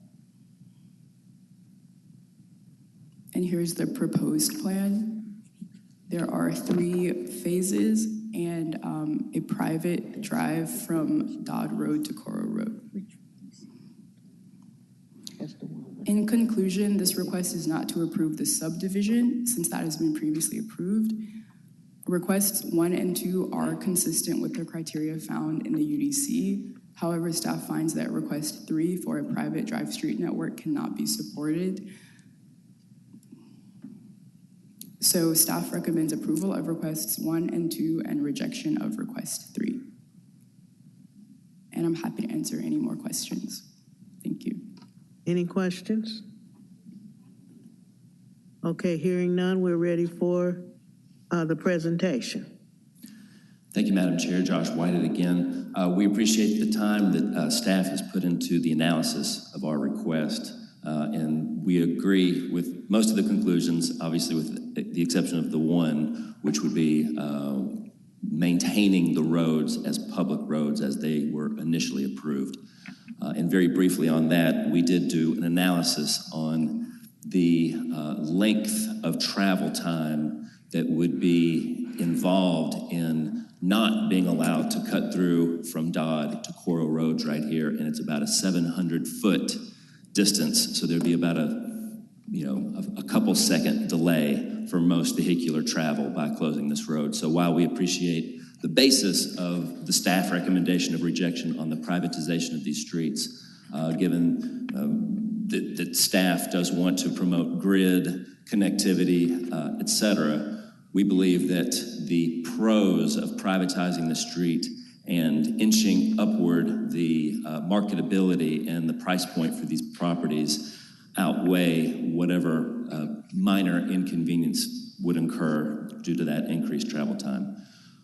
And here's the proposed plan. There are 3 phases and a private drive from Dodd Road to Coral Road. In conclusion, this request is not to approve the subdivision since that has been previously approved. Requests 1 and 2 are consistent with the criteria found in the UDC. However, staff finds that request 3 for a private drive street network cannot be supported. So staff recommends approval of requests 1 and 2 and rejection of request 3. And I'm happy to answer any more questions. Thank you. Any questions? Okay, hearing none, we're ready for the presentation. Thank you, Madam Chair. Josh Whited again. We appreciate the time that staff has put into the analysis of our request, and we agree with most of the conclusions, obviously with the exception of the one, which would be maintaining the roads as public roads as they were initially approved. And very briefly on that, we did do an analysis on the length of travel time that would be involved in not being allowed to cut through from Dodd to Coral Roads right here, and it's about a 700-foot distance. So there'd be about a couple second delay for most vehicular travel by closing this road. So while we appreciate the basis of the staff recommendation of rejection on the privatization of these streets, given that staff does want to promote grid connectivity, et cetera, we believe that the pros of privatizing the street and inching upward the marketability and the price point for these properties outweigh whatever minor inconvenience would incur due to that increased travel time.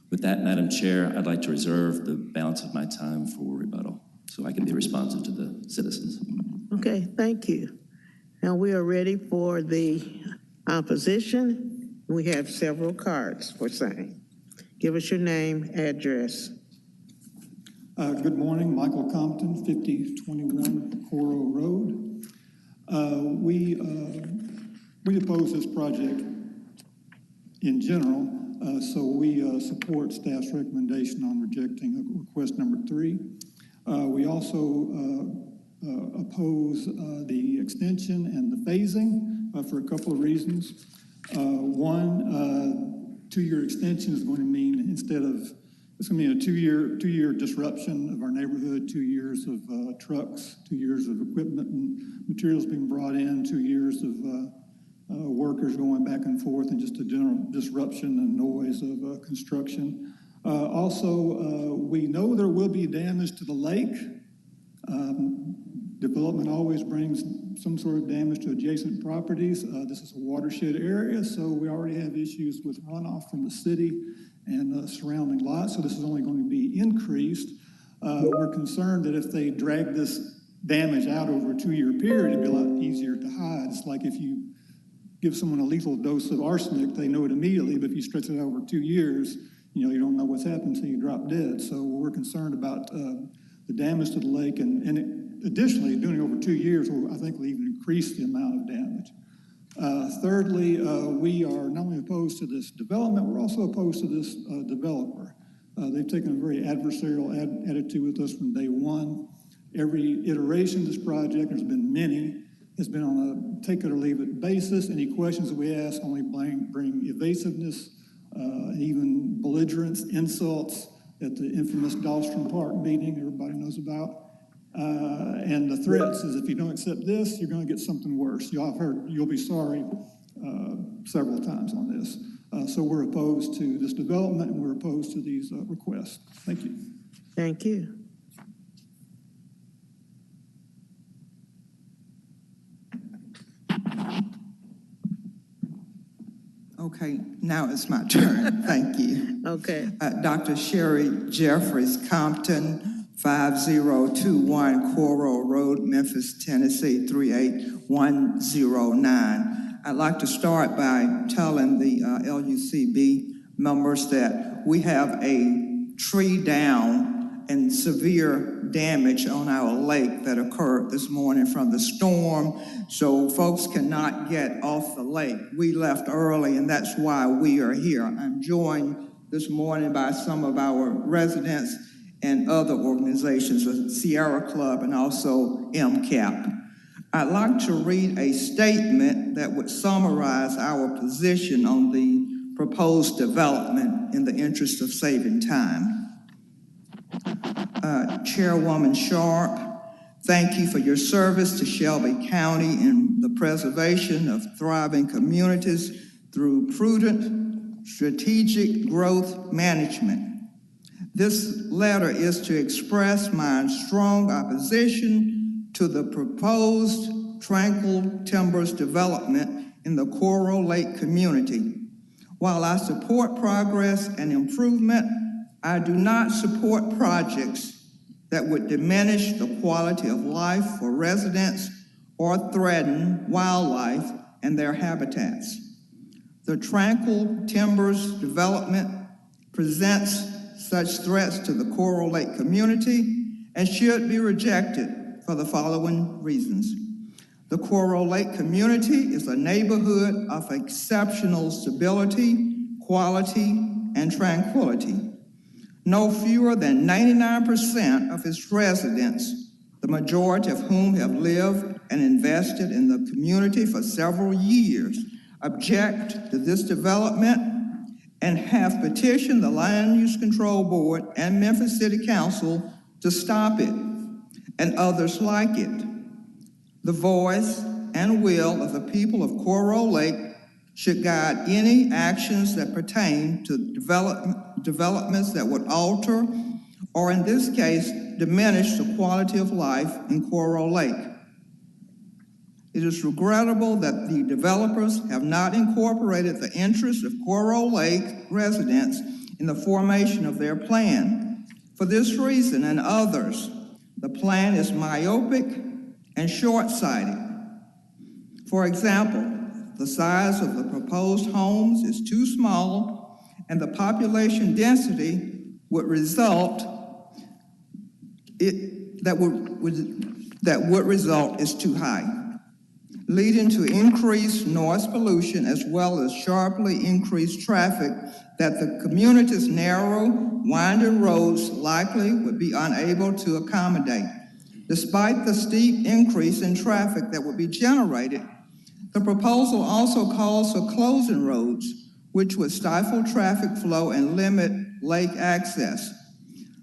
With that, Madam Chair, I'd like to reserve the balance of my time for rebuttal so I can be responsive to the citizens. Okay, thank you. Now we are ready for the opposition. We have several cards for saying. Give us your name, address. Good morning, Michael Compton, 5021 Coral Road. We oppose this project in general, so we support staff's recommendation on rejecting request number 3. We also oppose the extension and the phasing for a couple of reasons. One, 2-year extension is going to mean it's going to be a two-year disruption of our neighborhood, 2 years of trucks, 2 years of equipment and materials being brought in, 2 years of workers going back and forth, and just a general disruption and noise of construction. Also, we know there will be damage to the lake. Development always brings some sort of damage to adjacent properties. This is a watershed area, so we already have issues with runoff from the city and surrounding lots, so this is only going to be increased. We're concerned that if they drag this damage out over a 2-year period, it'd be a lot easier to hide. It's like if you give someone a lethal dose of arsenic, they know it immediately, but if you stretch it over 2 years, you don't know what's happened until you drop dead. So we're concerned about the damage to the lake, additionally, doing it over 2 years, I think will even increase the amount of damage. Thirdly, we are not only opposed to this development, we're also opposed to this developer. They've taken a very adversarial attitude with us from day one. Every iteration of this project, there's been many, has been on a take it or leave it basis. Any questions that we ask only bring evasiveness, and even belligerence, insults at the infamous Dahlstrom Park meeting everybody knows about. And the threats is if you don't accept this, you're going to get something worse. Y'all have heard, you'll be sorry several times on this. So we're opposed to this development and we're opposed to these requests. Thank you. Thank you. Okay, now it's my turn. Thank you. Okay. Dr. Sherry Jeffries, Compton, 5021 Coral Road, Memphis, Tennessee, 38109. I'd like to start by telling the LUCB members that we have a tree down and severe damage on our lake that occurred this morning from the storm, so folks cannot get off the lake. We left early, and that's why we are here. I'm joined this morning by some of our residents and other organizations, the Sierra Club and also MCAP. I'd like to read a statement that would summarize our position on the proposed development in the interest of saving time. Chairwoman Sharp, thank you for your service to Shelby County in the preservation of thriving communities through prudent, strategic growth management. This letter is to express my strong opposition to the proposed Tranquil Timbers development in the Coral Lake community. While I support progress and improvement, I do not support projects that would diminish the quality of life for residents or threaten wildlife and their habitats. The Tranquil Timbers development presents such threats to the Coral Lake community and should be rejected for the following reasons. The Coral Lake community is a neighborhood of exceptional stability, quality, and tranquility. No fewer than 99% of its residents, the majority of whom have lived and invested in the community for several years, object to this development and have petitioned the Land Use Control Board and Memphis City Council to stop it and others like it. The voice and will of the people of Coral Lake should guide any actions that pertain to developments that would alter, or in this case, diminish the quality of life in Coral Lake. It is regrettable that the developers have not incorporated the interests of Coral Lake residents in the formation of their plan. For this reason and others, the plan is myopic and short-sighted. For example, the size of the proposed homes is too small, and the population density would result is too high, leading to increased noise pollution as well as sharply increased traffic that the community's narrow, winding roads likely would be unable to accommodate. Despite the steep increase in traffic that would be generated, the proposal also calls for closing roads, which would stifle traffic flow and limit lake access.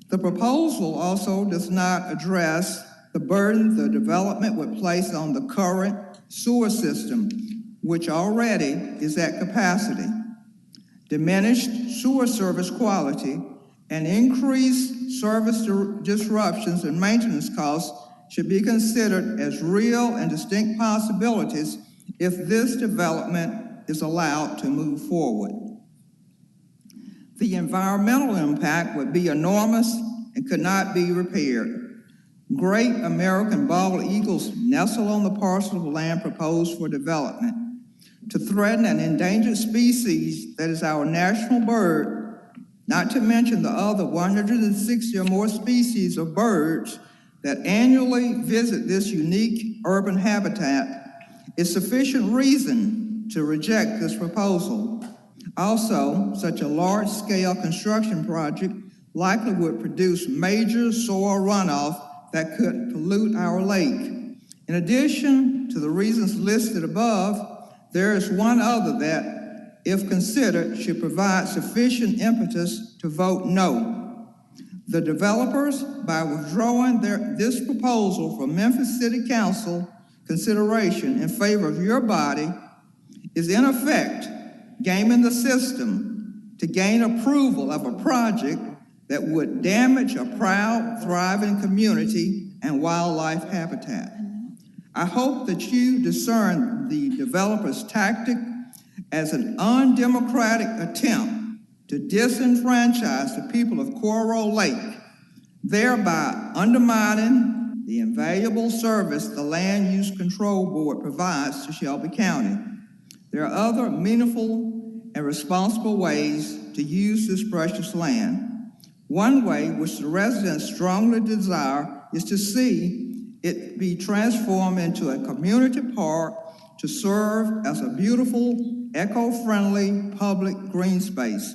The proposal also does not address the burden the development would place on the current sewer system, which already is at capacity. Diminished sewer service quality and increased service disruptions and maintenance costs should be considered as real and distinct possibilities if this development is allowed to move forward. The environmental impact would be enormous and could not be repaired. Great American bald eagles nestle on the parcel of land proposed for development. To threaten an endangered species that is our national bird not to mention the other 160 or more species of birds that annually visit this unique urban habitat, is sufficient reason to reject this proposal. Also, such a large-scale construction project likely would produce major soil runoff that could pollute our lake. In addition to the reasons listed above, there is one other that, if considered, should provide sufficient impetus to vote no. The developers, by withdrawing this proposal from Memphis City Council consideration in favor of your body, is in effect gaming the system to gain approval of a project that would damage a proud, thriving community and wildlife habitat. I hope that you discern the developer's tactic as an undemocratic attempt to disenfranchise the people of Coral Lake, thereby undermining the invaluable service the Land Use Control Board provides to Shelby County. There are other meaningful and responsible ways to use this precious land. One way, which the residents strongly desire, is to see it be transformed into a community park to serve as a beautiful, eco-friendly public green space.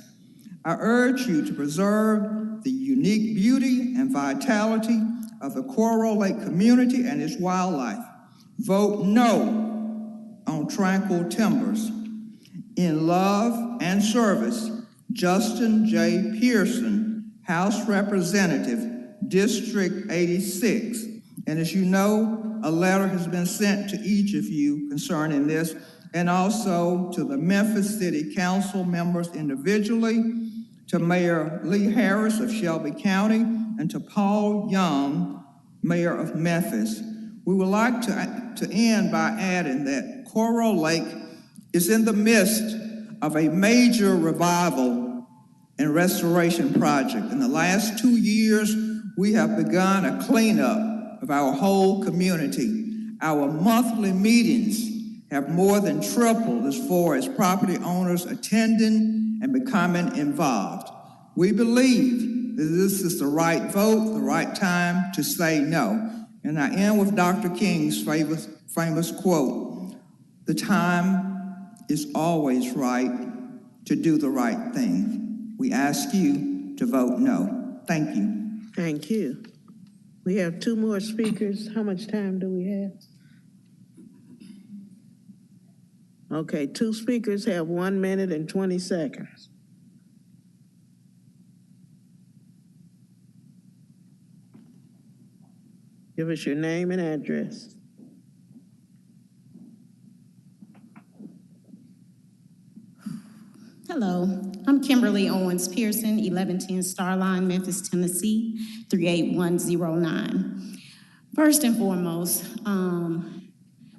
I urge you to preserve the unique beauty and vitality of the Coral Lake community and its wildlife. Vote no on Tranquil Timbers. In love and service, Justin J. Pearson, House Representative, District 86. And as you know, a letter has been sent to each of you concerning this, and also to the Memphis City Council members individually, to Mayor Lee Harris of Shelby County, and to Paul Young, Mayor of Memphis. We would like to end by adding that Coral Lake is in the midst of a major revival and restoration project. In the last 2 years, we have begun a cleanup of our whole community. Our monthly meetings have more than tripled as far as property owners attending and becoming involved. We believe that this is the right vote, the right time to say no. And I end with Dr. King's famous quote, "The time is always right to do the right thing." We ask you to vote no. Thank you. Thank you. We have 2 more speakers. How much time do we have? Okay, 2 speakers have 1 minute and 20 seconds. Give us your name and address. Hello, I'm Kimberly Owens Pearson, 1110 Starline, Memphis, Tennessee, 38109. First and foremost,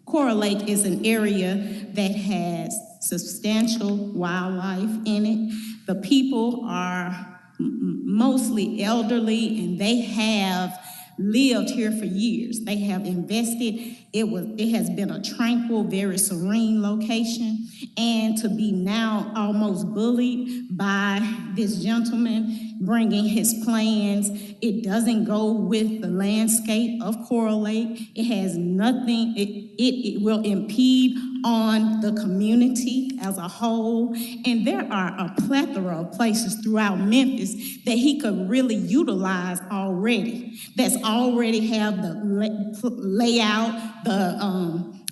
Coral Lake is an area that has substantial wildlife in it. The people are mostly elderly, and they have lived here for years. They have invested. It has been a tranquil, very serene location. And to be now almost bullied by this gentleman bringing his plans, it doesn't go with the landscape of Coral Lake. It has nothing, it will impede on the community as a whole. And there are a plethora of places throughout Memphis that he could really utilize already, that's already have the layout,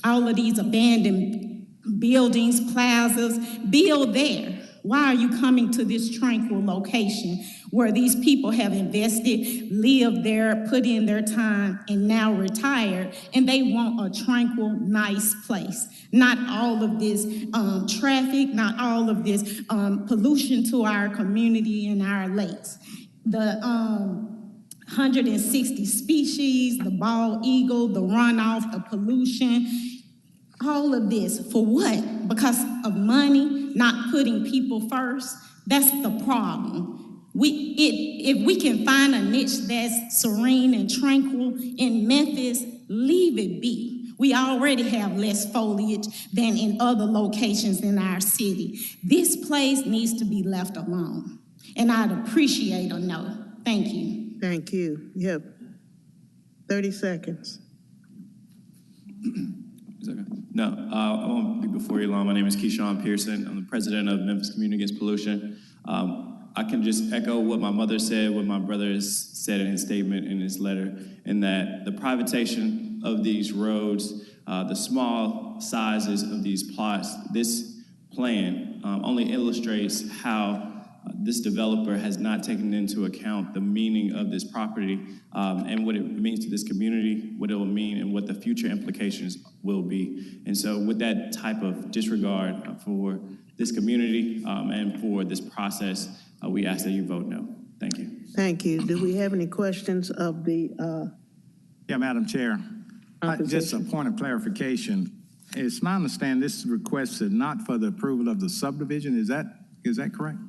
all of these abandoned buildings, plazas, build there. Why are you coming to this tranquil location where these people have invested, lived there, put in their time, and now retired, and they want a tranquil, nice place? Not all of this traffic, not all of this pollution to our community and our lakes. The 160 species, the bald eagle, the runoff, the pollution, all of this, for what? Because of money, not putting people first? That's the problem. If we can find a niche that's serene and tranquil in Memphis, leave it be. We already have less foliage than in other locations in our city. This place needs to be left alone. And I'd appreciate a no. Thank you. Thank you. Yep. 30 seconds. Is that okay? No, I won't be before you long. My name is Keyshawn Pearson. I'm the president of Memphis Community Against Pollution. I can just echo what my mother said, what my brother has said in his statement, in his letter, in that the privatization of these roads, the small sizes of these plots, this plan only illustrates how this developer has not taken into account the meaning of this property and what it means to this community, what it will mean, and what the future implications will be. And so with that type of disregard for this community and for this process, we ask that you vote no. Thank you. Thank you. Do we have any questions of the Yeah, Madam Chair. Just a point of clarification. It's my understanding this is requested not for the approval of the subdivision. Is that correct?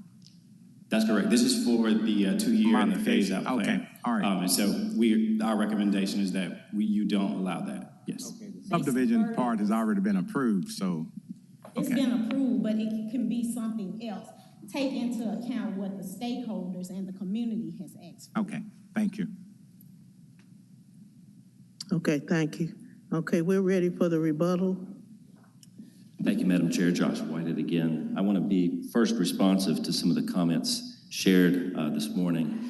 That's correct. This is for the 2-year and the phase-out plan. Okay, all right. And so our recommendation is that you don't allow that. Yes. Subdivision part has already been approved, so. It's been approved, but it can be something else. Take into account what the stakeholders and the community has asked for. Okay, thank you. Okay, thank you. Okay, we're ready for the rebuttal. Thank you, Madam Chair. Josh Whitehead again. I want to be first responsive to some of the comments shared this morning.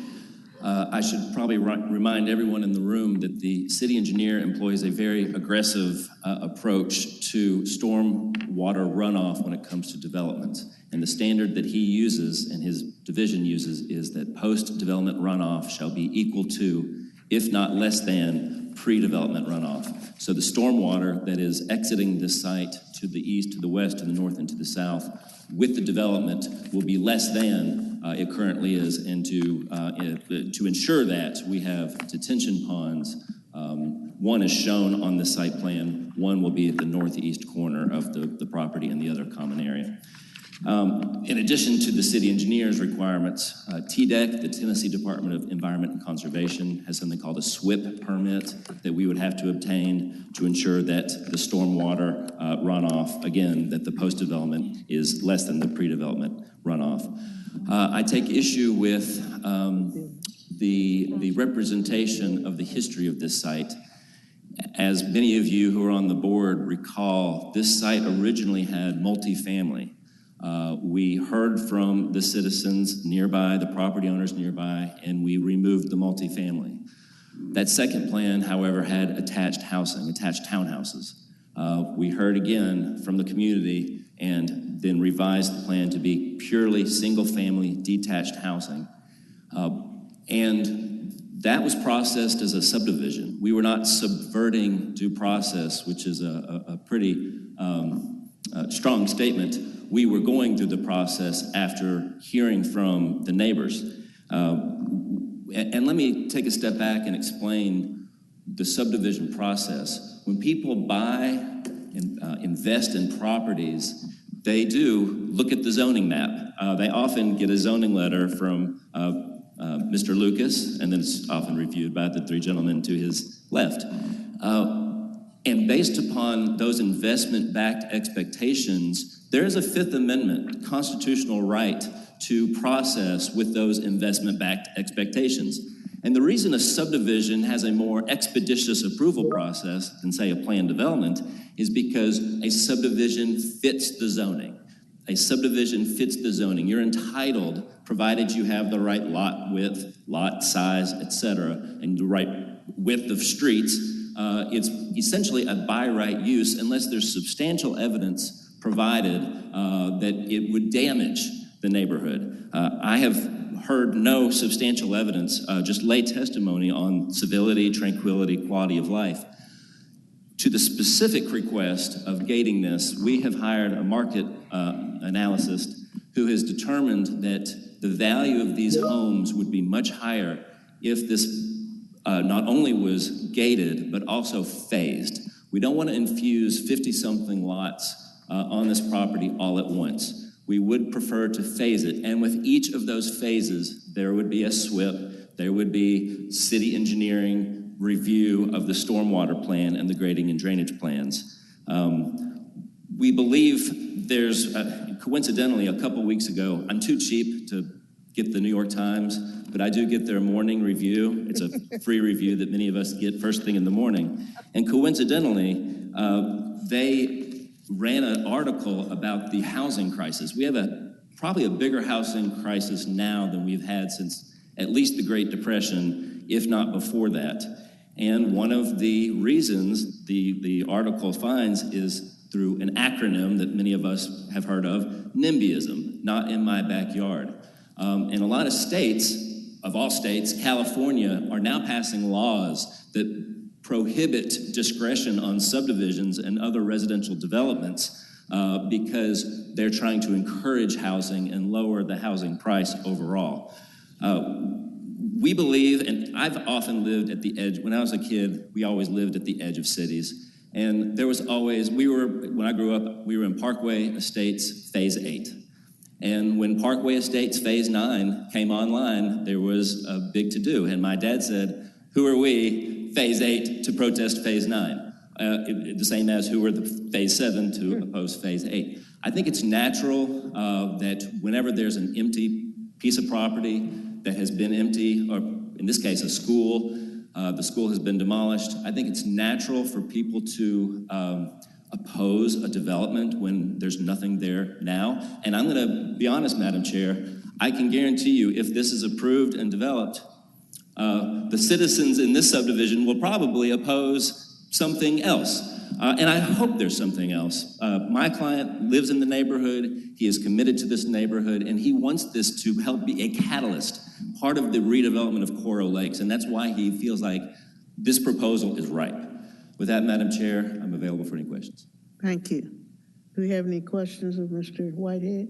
I should probably remind everyone in the room that the city engineer employs a very aggressive approach to storm water runoff when it comes to development. And the standard that he uses and his division uses is that post-development runoff shall be equal to, if not less than, pre-development runoff. So the stormwater that is exiting this site to the east, to the west, to the north, and to the south with the development will be less than it currently is. And to ensure that, we have detention ponds. One is shown on the site plan. One will be at the northeast corner of the property and the other common area. In addition to the city engineer's requirements, TDEC, the Tennessee Department of Environment and Conservation, has something called a SWIP permit that we would have to obtain to ensure that the stormwater runoff, again, that the post-development is less than the pre-development runoff. I take issue with the representation of the history of this site. As many of you who are on the board recall, this site originally had multifamily. We heard from the citizens nearby, the property owners nearby, and we removed the multifamily. That second plan, however, had attached housing, attached townhouses. We heard again from the community and then revised the plan to be purely single-family detached housing. And that was processed as a subdivision. We were not subverting due process, which is a pretty strong statement. We were going through the process after hearing from the neighbors. And let me take a step back and explain the subdivision process. When people buy and invest in properties, they do look at the zoning map. They often get a zoning letter from Mr. Lucas, and then it's often reviewed by the three gentlemen to his left. And based upon those investment-backed expectations, there is a Fifth Amendment constitutional right to process with those investment-backed expectations. And the reason a subdivision has a more expeditious approval process than, say, a planned development is because a subdivision fits the zoning. A subdivision fits the zoning. You're entitled, provided you have the right lot width, lot size, et cetera, and the right width of streets. It's essentially a by right use unless there's substantial evidence provided that it would damage the neighborhood. I have heard no substantial evidence, just lay testimony on civility, tranquility, quality of life. To the specific request of gating this, we have hired a market analyst who has determined that the value of these homes would be much higher if this not only was gated, but also phased. We don't want to infuse 50-something lots on this property all at once. We would prefer to phase it. And with each of those phases, there would be a SWIP, there would be city engineering review of the stormwater plan and the grading and drainage plans. We believe there's, coincidentally, a couple weeks ago, I'm too cheap to get the New York Times, but I do get their morning review. It's a free review that many of us get first thing in the morning. And coincidentally, they ran an article about the housing crisis. We have probably a bigger housing crisis now than we've had since at least the Great Depression, if not before that. And one of the reasons the article finds is through an acronym that many of us have heard of, NIMBYism, not in my backyard. And a lot of states, of all states, California, are now passing laws that prohibit discretion on subdivisions and other residential developments because they're trying to encourage housing and lower the housing price overall. We believe, and I've often lived at the edge, when I was a kid, we always lived at the edge of cities. And there was always, when I grew up, we were in Parkway Estates Phase 8. And when Parkway Estates Phase 9 came online, there was a big to-do. And my dad said, who are we, Phase 8, to protest Phase 9? The same as who were the Phase 7 to oppose Phase 8. I think it's natural that whenever there's an empty piece of property that has been empty, or in this case, a school, the school has been demolished, I think it's natural for people to oppose a development when there's nothing there now. And I'm gonna be honest, Madam Chair, I can guarantee you if this is approved and developed, the citizens in this subdivision will probably oppose something else. And I hope there's something else. My client lives in the neighborhood, he is committed to this neighborhood, and he wants this to help be a catalyst, part of the redevelopment of Coral Lakes, and that's why he feels like this proposal is right. With that, Madam Chair, I'm available for any questions. Thank you. Do we have any questions of Mr. Whitehead?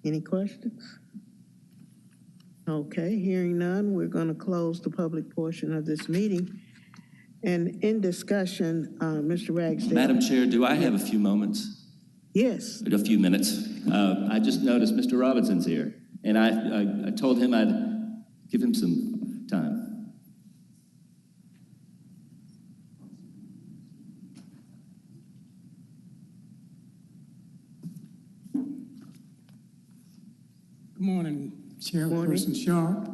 Any questions? Okay, hearing none, we're going to close the public portion of this meeting. And in discussion, Mr. Ragsdale. Madam Chair, do I have a few moments? Yes. A few minutes. I just noticed Mr. Robinson's here, and I told him I'd give him some time. Good morning, Chairperson Sharp,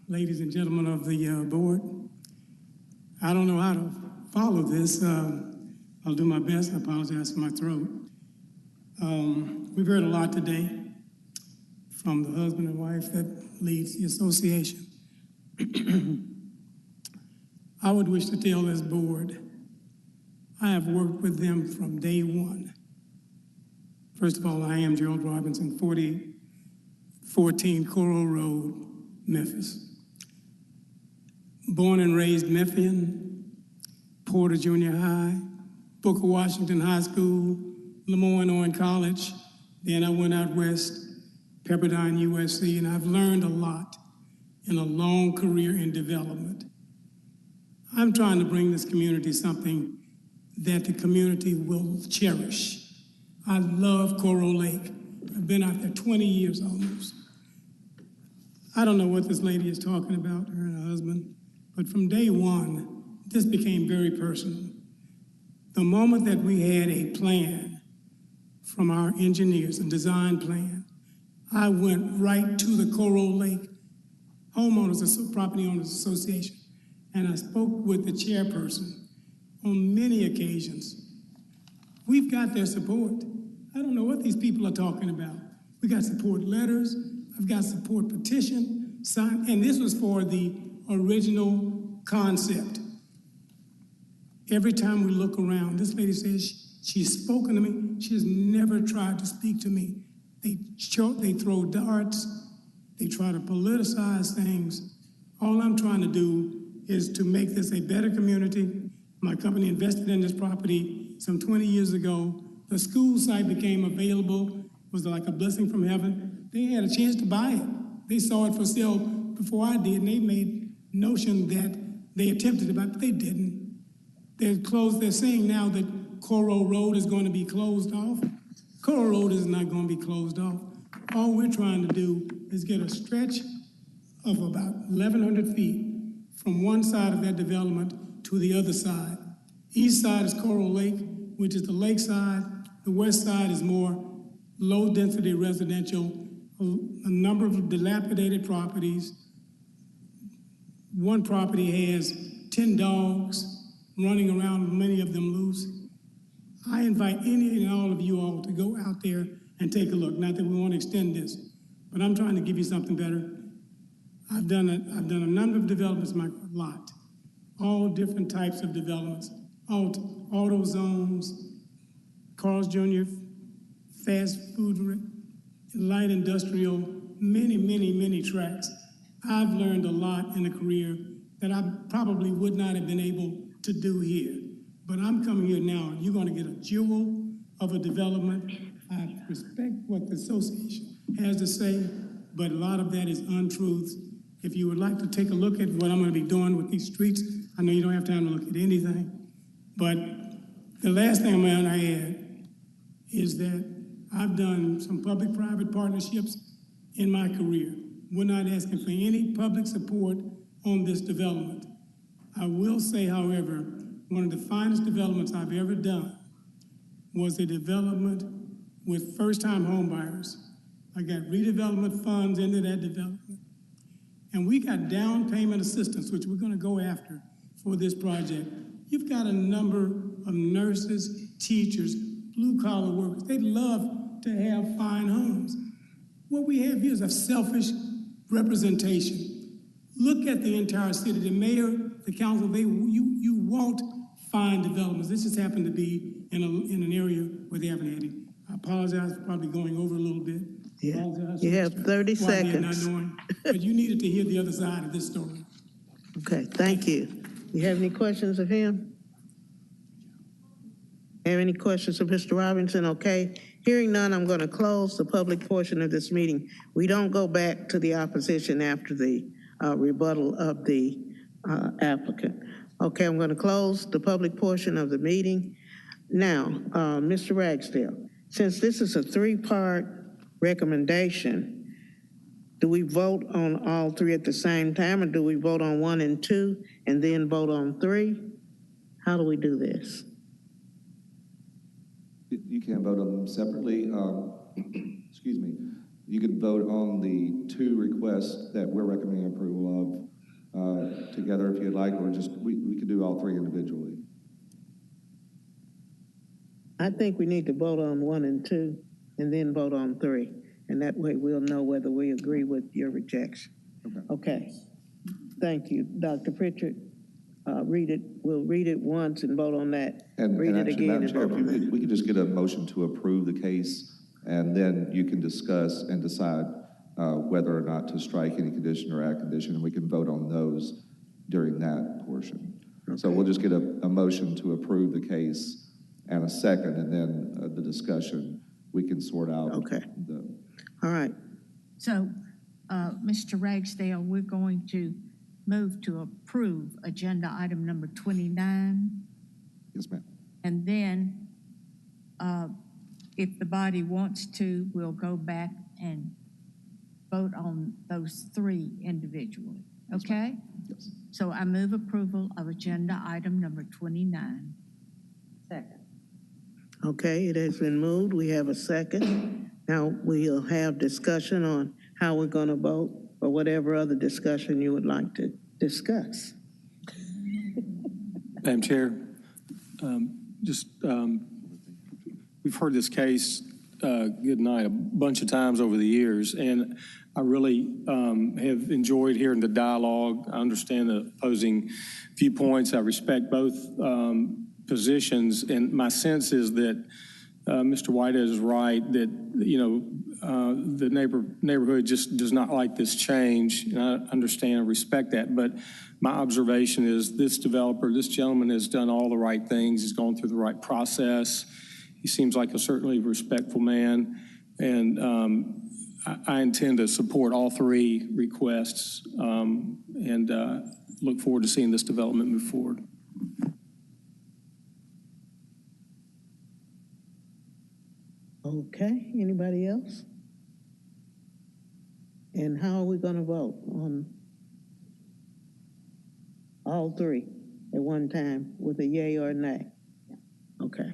ladies and gentlemen of the board. I don't know how to follow this. I'll do my best. I apologize for my throat. We've heard a lot today from the husband and wife that leads the association. I would wish to tell this board, I have worked with them from day one. First of all, I am Gerald Robinson, 4014 Coral Road, Memphis. Born and raised Memphian, Porter Junior High, Booker Washington High School, Lemoyne College. Then I went out west, Pepperdine USC, and I've learned a lot in a long career in development. I'm trying to bring this community something that the community will cherish. I love Coral Lake. I've been out there 20 years almost. I don't know what this lady is talking about, her and her husband, but from day one, this became very personal. The moment that we had a plan from our engineers, a design plan, I went right to the Coral Lake Property Owners Association, and I spoke with the chairperson on many occasions. We've got their support. I don't know what these people are talking about. We got support letters, I've got support petition, signed, and this was for the original concept. Every time we look around, this lady says she's spoken to me. She has never tried to speak to me. They throw darts. They try to politicize things. All I'm trying to do is to make this a better community. My company invested in this property some 20 years ago. The school site became available. It was like a blessing from heaven. They had a chance to buy it. They saw it for sale before I did, and they made notion that they attempted to buy it, but they didn't. They're saying now that Coral Road is going to be closed off. Coral Road is not going to be closed off. All we're trying to do is get a stretch of about 1,100 feet from one side of that development to the other side. East side is Coral Lake, which is the lake side. The west side is more low-density residential a number of dilapidated properties. One property has 10 dogs running around, many of them loose. I invite any and all of you all to go out there and take a look. Not that we want to extend this, but I'm trying to give you something better. I've done a number of developments in my lot, all different types of developments, auto zones, Carl's Jr., fast food, light industrial, many tracks. I've learned a lot in a career that I probably would not have been able to do here. But I'm coming here now. You're going to get a jewel of a development. I respect what the association has to say, but a lot of that is untruths. If you would like to take a look at what I'm going to be doing with these streets, I know you don't have time to look at anything, but the last thing I'm going to add is that I've done some public-private partnerships in my career. We're not asking for any public support on this development. I will say, however, one of the finest developments I've ever done was a development with first-time homebuyers. I got redevelopment funds into that development. And we got down payment assistance, which we're going to go after for this project. You've got a number of nurses, teachers, blue-collar workers. They love to have fine homes. What we have here is a selfish representation. Look at the entire city. The mayor, the council, you won't find developments. This just happened to be in an area where they haven't had it. I apologize for probably going over a little bit. Yeah. You have 30 seconds. But you needed to hear the other side of this story. Okay, thank you. You have any questions of him? Have any questions of Mr. Robinson? Okay. Hearing none, I'm going to close the public portion of this meeting. We don't go back to the opposition after the rebuttal of the applicant. Okay, I'm going to close the public portion of the meeting. Now, Mr. Ragsdale, since this is a three-part recommendation, do we vote on all three at the same time, or do we vote on 1 and 2 and then vote on 3? How do we do this? You can vote on them separately. Excuse me. You could vote on the 2 requests that we're recommending approval of together if you'd like, or just we could do all 3 individually. I think we need to vote on 1 and 2 and then vote on 3. And that way we'll know whether we agree with your rejection. Okay. Thank you. Dr. Pritchard, read it. We'll read it once and vote on that. Read it actually, again Madam and Chair, vote on that. we could just get a motion to approve the case, and then you can discuss and decide whether or not to strike any condition or add condition, and we can vote on those during that portion. Okay. So we'll just get a motion to approve the case and a second, and then the discussion, we can sort out. Okay. All right. So, Mr. Ragsdale, we're going to move to approve agenda item number 29. Yes, ma'am. And then, if the body wants to, we'll go back and vote on those 3 individually. Okay? Yes. So I move approval of agenda item number 29. Second. Okay, it has been moved. We have a second. Now we'll have discussion on how we're going to vote, or whatever other discussion you would like to discuss. Madam Chair, we've heard this case, good night, a bunch of times over the years, and I really have enjoyed hearing the dialogue. I understand the opposing viewpoints. I respect both positions, and my sense is that Mr. Whitehead is right, that, the neighborhood just does not like this change, and I understand and respect that, but my observation is this developer, this gentleman has done all the right things. He's gone through the right process. He seems like a certainly respectful man, and I intend to support all 3 requests and look forward to seeing this development move forward. Okay, anybody else? And how are we going to vote on all 3 at one time with a yay or a nay? Okay.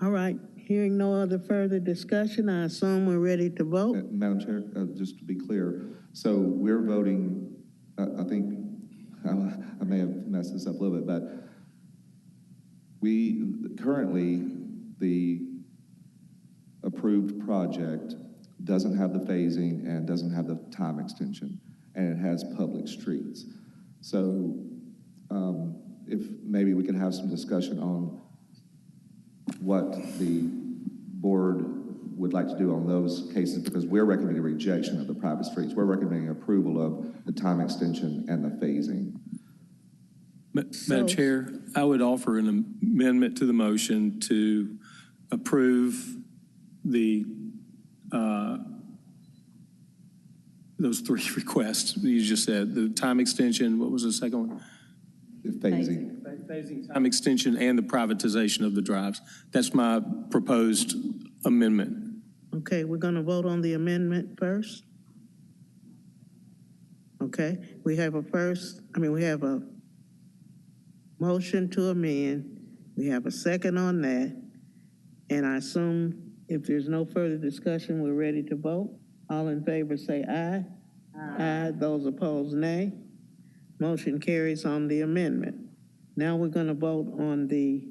All right, hearing no other further discussion, I assume we're ready to vote. Madam Chair, just to be clear, so we're voting, I think, I may have messed this up a little bit, but currently, the approved project doesn't have the phasing and doesn't have the time extension, and it has public streets. So if maybe we could have some discussion on what the board would like to do on those cases, because we're recommending rejection of the private streets. We're recommending approval of the time extension and the phasing. Madam Chair, I would offer an amendment to the motion to approve those three requests you just said. The time extension, what was the second one? The phasing. Time extension and the privatization of the drives. That's my proposed amendment. Okay, we're gonna vote on the amendment first. Okay, we have a motion to amend. We have a second on that. And I assume if there's no further discussion, we're ready to vote. All in favor say aye. Aye. Those opposed, nay. Motion carries on the amendment. Now we're gonna vote on the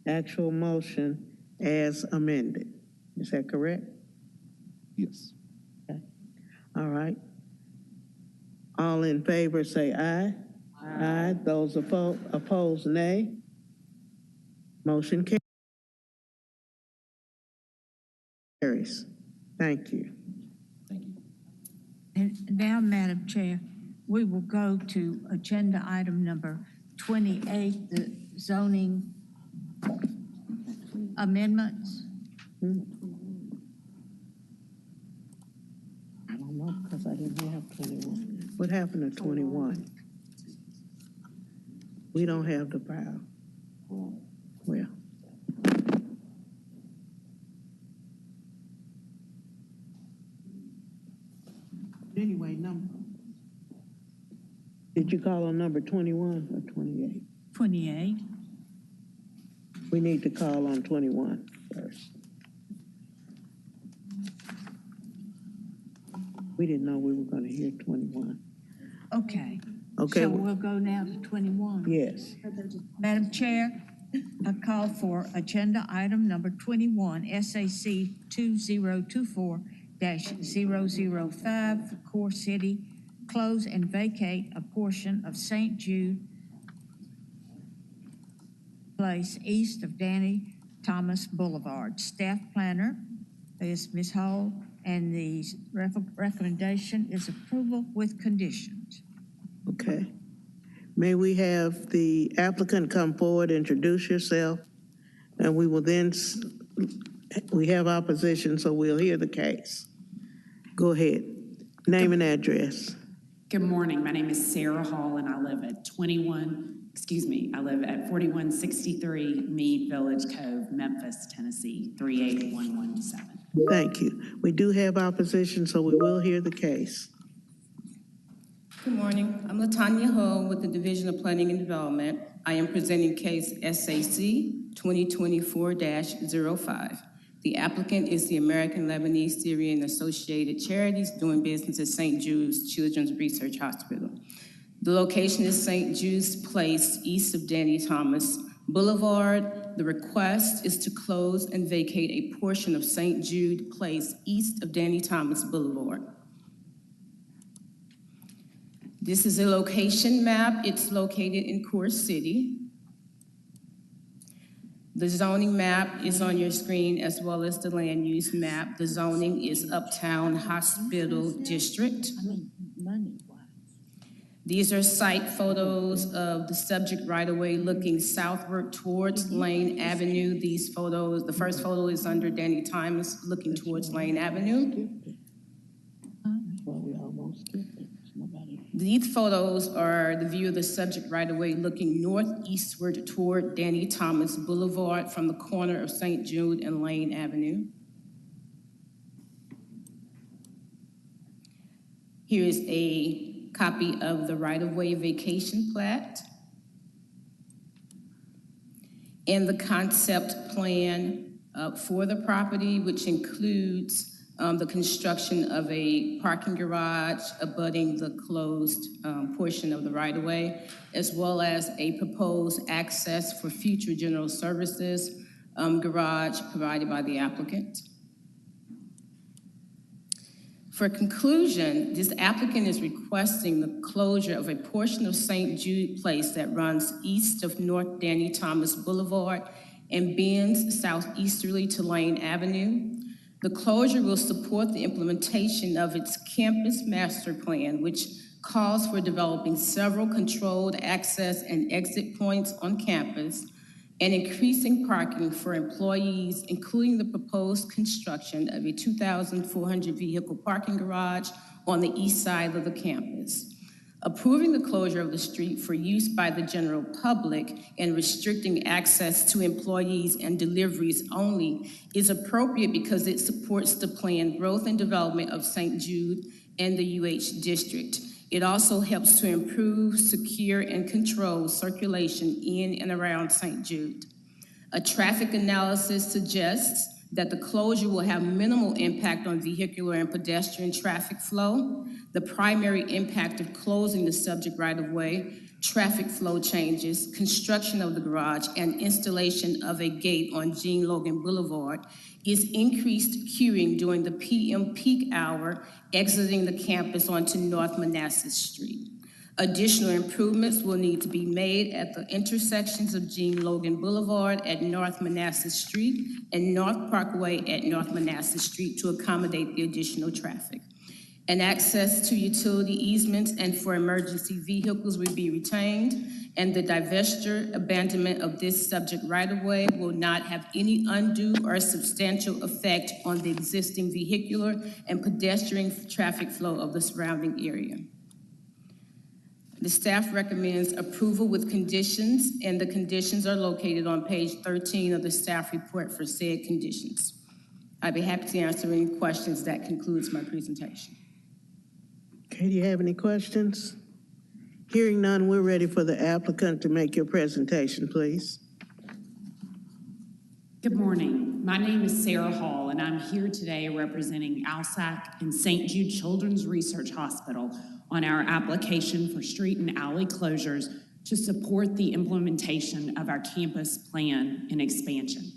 actual motion as amended. Is that correct? Yes. Okay. All right. All in favor say aye. Aye. Those opposed, nay. Motion carries. Thank you. And now, Madam Chair, we will go to agenda item number 28, the zoning amendments. I don't know, because I didn't have 21. What happened to 21? We don't have the file. Well. Anyway, number. Did you call on number 21 or 28? 28. We need to call on 21 first. We didn't know we were going to hear 21. Okay. Okay. So we'll go now to 21. Yes. Madam Chair, I call for agenda item number 21, SAC 2024-005, Core City, close and vacate a portion of St. Jude Place east of Danny Thomas Boulevard. Staff planner is Ms. Hall, and the recommendation is approval with conditions. Okay. May we have the applicant come forward, introduce yourself, and we will then, we have opposition, so we'll hear the case. Go ahead. Name and address. Good morning. My name is Sarah Hall, and I live at 4163 Mead Village Cove, Memphis, Tennessee, 38117. Thank you. We do have opposition, so we will hear the case. Good morning. I'm LaTanya Hull with the Division of Planning and Development. I am presenting case SAC 2024-05. The applicant is the American Lebanese Syrian Associated Charities doing business at St. Jude's Children's Research Hospital. The location is St. Jude's Place, east of Danny Thomas Boulevard. The request is to close and vacate a portion of St. Jude Place, east of Danny Thomas Boulevard. This is a location map. It's located in Core City. The zoning map is on your screen, as well as the land use map. The zoning is Uptown Hospital District. These are site photos of the subject right-of-way looking southward towards Lane Avenue. These photos, the first photo is under Danny Thomas looking towards Lane Avenue. These photos are the view of the subject right-of-way looking northeastward toward Danny Thomas Boulevard from the corner of St. Jude and Lane Avenue. Here is a copy of the right-of-way vacation plat and the concept plan for the property, which includes the construction of a parking garage abutting the closed portion of the right-of-way, as well as a proposed access for future general services garage provided by the applicant. For conclusion, this applicant is requesting the closure of a portion of St. Jude Place that runs east of North Danny Thomas Boulevard and bends southeasterly to Lane Avenue. The closure will support the implementation of its campus master plan, which calls for developing several controlled access and exit points on campus and increasing parking for employees, including the proposed construction of a 2,400 vehicle parking garage on the east side of the campus. Approving the closure of the street for use by the general public and restricting access to employees and deliveries only is appropriate because it supports the planned growth and development of St. Jude and the UH district. It also helps to improve, secure, and control circulation in and around St. Jude. A traffic analysis suggests that the closure will have minimal impact on vehicular and pedestrian traffic flow. The primary impact of closing the subject right-of-way, traffic flow changes, construction of the garage, and installation of a gate on Gene Logan Boulevard is increased queuing during the PM peak hour exiting the campus onto North Manassas Street. Additional improvements will need to be made at the intersections of Gene Logan Boulevard at North Manassas Street and North Parkway at North Manassas Street to accommodate the additional traffic. And access to utility easements and for emergency vehicles will be retained, and the divestiture abandonment of this subject right-of-way will not have any undue or substantial effect on the existing vehicular and pedestrian traffic flow of the surrounding area. The staff recommends approval with conditions, and the conditions are located on page 13 of the staff report for said conditions. I'd be happy to answer any questions. That concludes my presentation. Okay, do you have any questions? Hearing none, we're ready for the applicant to make your presentation, please. Good morning. My name is Sarah Hall, and I'm here today representing ALSAC and St. Jude Children's Research Hospital on our application for street and alley closures to support the implementation of our campus plan and expansion.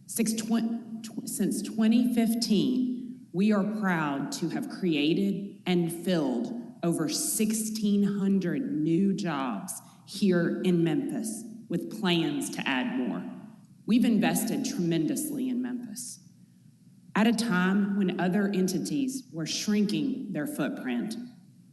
Since 2015, we are proud to have created and filled over 1,600 new jobs here in Memphis, with plans to add more. We've invested tremendously in Memphis. At a time when other entities were shrinking their footprint,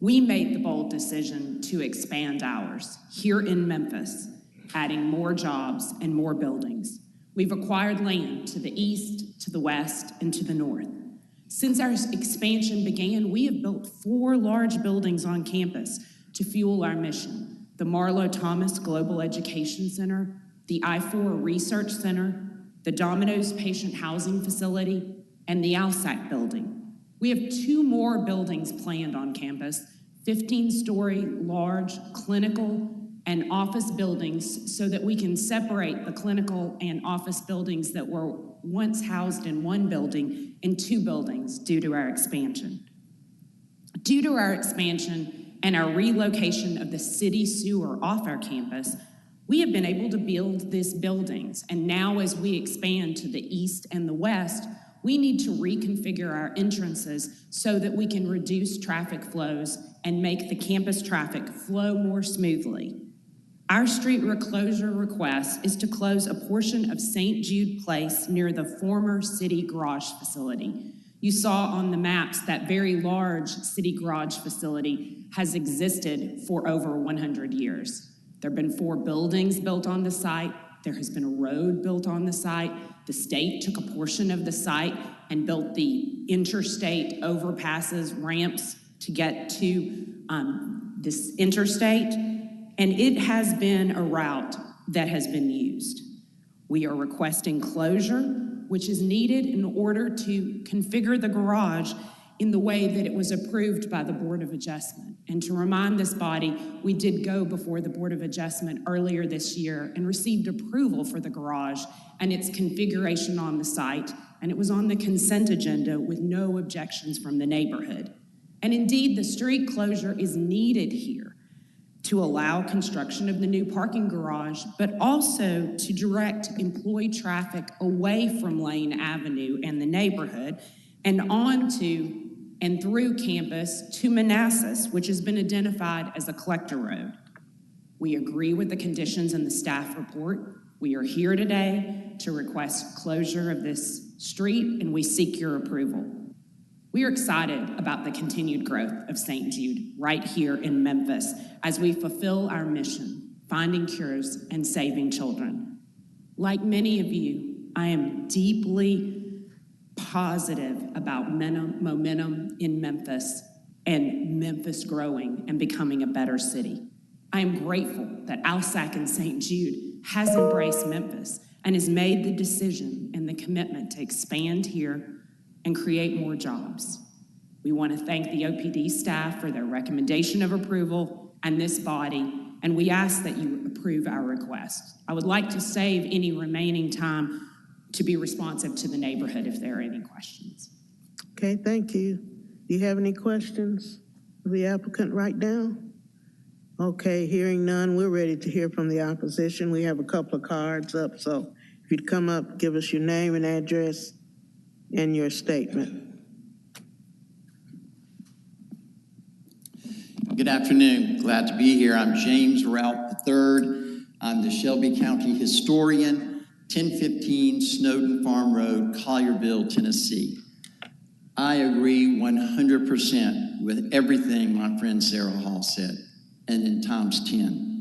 we made the bold decision to expand ours here in Memphis, adding more jobs and more buildings. We've acquired land to the east, to the west, and to the north. Since our expansion began, we have built 4 large buildings on campus to fuel our mission: the Marlo Thomas Global Education Center, the I-4 Research Center, the Domino's Patient Housing Facility, and the ALSAC building. We have 2 more buildings planned on campus, 15-story large clinical and office buildings, so that we can separate the clinical and office buildings that were once housed in one building in 2 buildings due to our expansion. Due to our expansion and our relocation of the city sewer off our campus, we have been able to build these buildings, and now as we expand to the east and the west, we need to reconfigure our entrances so that we can reduce traffic flows and make the campus traffic flow more smoothly. Our street reclosure request is to close a portion of St. Jude Place near the former city garage facility. You saw on the maps that very large city garage facility has existed for over 100 years. There have been 4 buildings built on the site. There has been a road built on the site. The state took a portion of the site and built the interstate overpasses, ramps to get to this interstate. And it has been a route that has been used. We are requesting closure, which is needed in order to configure the garage in the way that it was approved by the Board of Adjustment. And to remind this body, we did go before the Board of Adjustment earlier this year and received approval for the garage and its configuration on the site, and it was on the consent agenda with no objections from the neighborhood. And indeed, the street closure is needed here to allow construction of the new parking garage, but also to direct employee traffic away from Lane Avenue and the neighborhood and onto and through campus to Manassas, which has been identified as a collector road. We agree with the conditions in the staff report. We are here today to request closure of this street, and we seek your approval. We are excited about the continued growth of St. Jude right here in Memphis as we fulfill our mission, finding cures and saving children. Like many of you, I am deeply positive about momentum in Memphis and Memphis growing and becoming a better city. I am grateful that ALSAC and St. Jude has embraced Memphis and has made the decision and the commitment to expand here and create more jobs. We want to thank the OPD staff for their recommendation of approval and this body, and we ask that you approve our request. I would like to save any remaining time to be responsive to the neighborhood if there are any questions. Okay, thank you. Do you have any questions of the applicant right now? Okay, hearing none, we're ready to hear from the opposition. We have a couple of cards up, so if you'd come up, give us your name and address and your statement. Good afternoon. Glad to be here. I'm James Ralph III. I'm the Shelby County historian, 1015 Snowden Farm Road, Collierville, Tennessee. I agree 100% with everything my friend Sarah Hall said, and in times 10.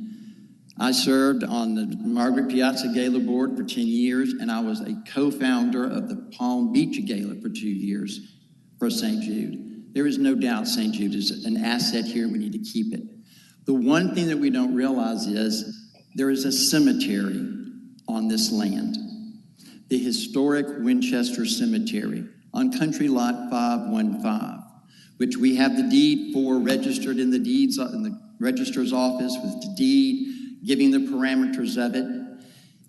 I served on the Margaret Piazza Gala Board for 10 years, and I was a co-founder of the Palm Beach Gala for 2 years for St. Jude. There is no doubt St. Jude is an asset here. We need to keep it. The one thing that we don't realize is there is a cemetery on this land, the historic Winchester Cemetery on Country Lot 515, which we have the deed for registered in the deeds in the registrar's office with the deed, giving the parameters of it.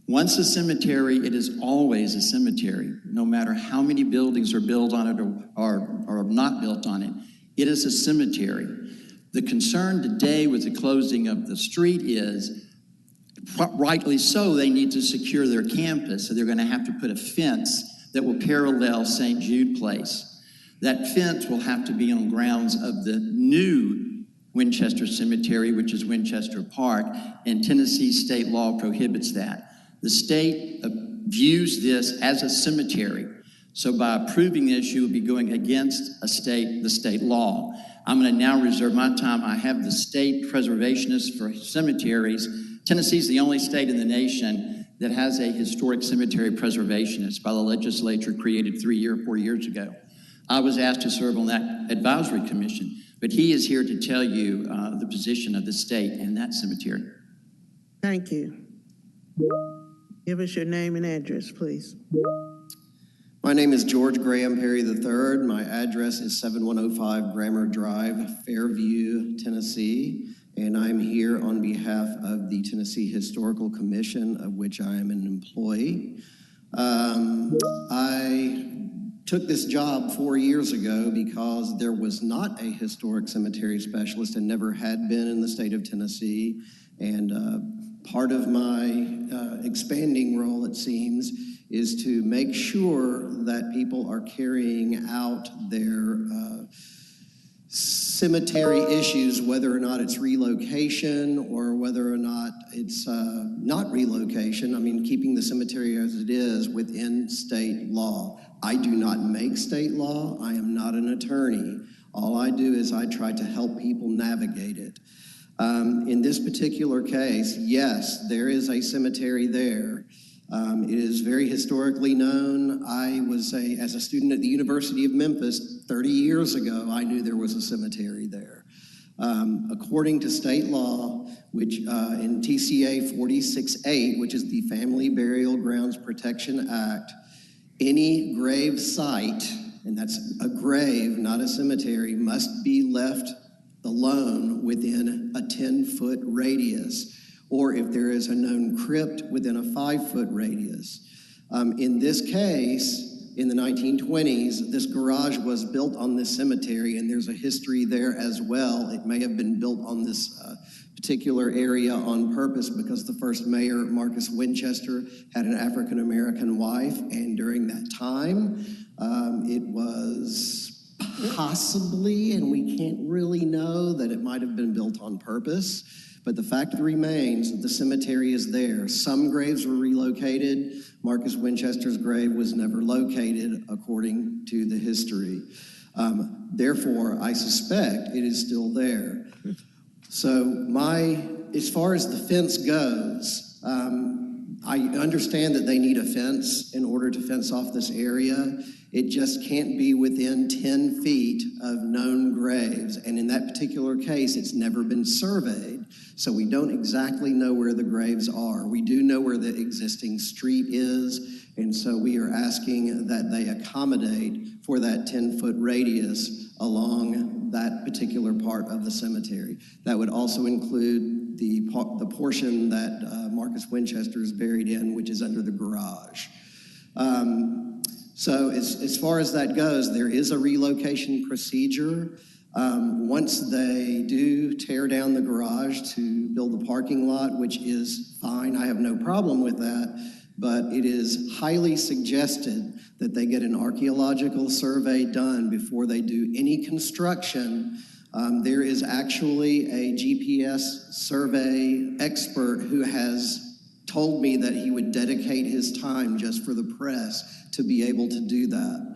Once a cemetery, it is always a cemetery, no matter how many buildings are built on it or not built on it. It is a cemetery. The concern today with the closing of the street is, rightly so, they need to secure their campus, so they're going to have to put a fence that will parallel St. Jude Place. That fence will have to be on grounds of the new Winchester Cemetery, which is Winchester Park, and Tennessee state law prohibits that. The state views this as a cemetery, so by approving this, you will be going against the state law. I'm going to now reserve my time. I have the state preservationist for cemeteries. Tennessee is the only state in the nation that has a historic cemetery preservationist by the legislature created 3 or 4 years ago. I was asked to serve on that advisory commission, but he is here to tell you the position of the state and that cemetery. Thank you. Give us your name and address, please. My name is George Graham Perry III. My address is 7105 Grammar Drive, Fairview, Tennessee, and I'm here on behalf of the Tennessee Historical Commission, of which I am an employee. I took this job 4 years ago because there was not a historic cemetery specialist and never had been in the state of Tennessee. And part of my expanding role, it seems, is to make sure that people are carrying out their cemetery issues, whether or not it's relocation or whether or not it's not relocation. I mean, keeping the cemetery as it is within state law. I do not make state law. I am not an attorney. All I do is I try to help people navigate it. In this particular case, yes, there is a cemetery there. It is very historically known. I was as a student at the University of Memphis 30 years ago, I knew there was a cemetery there. According to state law, which in TCA 46.8, which is the Family Burial Grounds Protection Act, any grave site and that's a grave, not a cemetery, must be left alone within a 10-foot radius, or if there is a known crypt within a 5-foot radius. In this case, in the 1920s, this garage was built on this cemetery, and there's a history there as well. It may have been built on this particular area on purpose because the first mayor, Marcus Winchester, had an African-American wife, and during that time, it was possibly, and we can't really know, that it might have been built on purpose. But the fact remains that the cemetery is there. Some graves were relocated. Marcus Winchester's grave was never located, according to the history. Therefore, I suspect it is still there. So as far as the fence goes, I understand that they need a fence in order to fence off this area. It just can't be within 10 feet of known graves. And in that particular case, it's never been surveyed. So we don't exactly know where the graves are. We do know where the existing street is. And so we are asking that they accommodate for that 10-foot radius along that particular part of the cemetery. That would also include the portion that Marcus Winchester is buried in, which is under the garage. So as far as that goes, there is a relocation procedure. Once they do tear down the garage to build the parking lot, which is fine, I have no problem with that, but it is highly suggested that they get an archaeological survey done before they do any construction. There is actually a GPS survey expert who has told me that he would dedicate his time just for the press to be able to do that.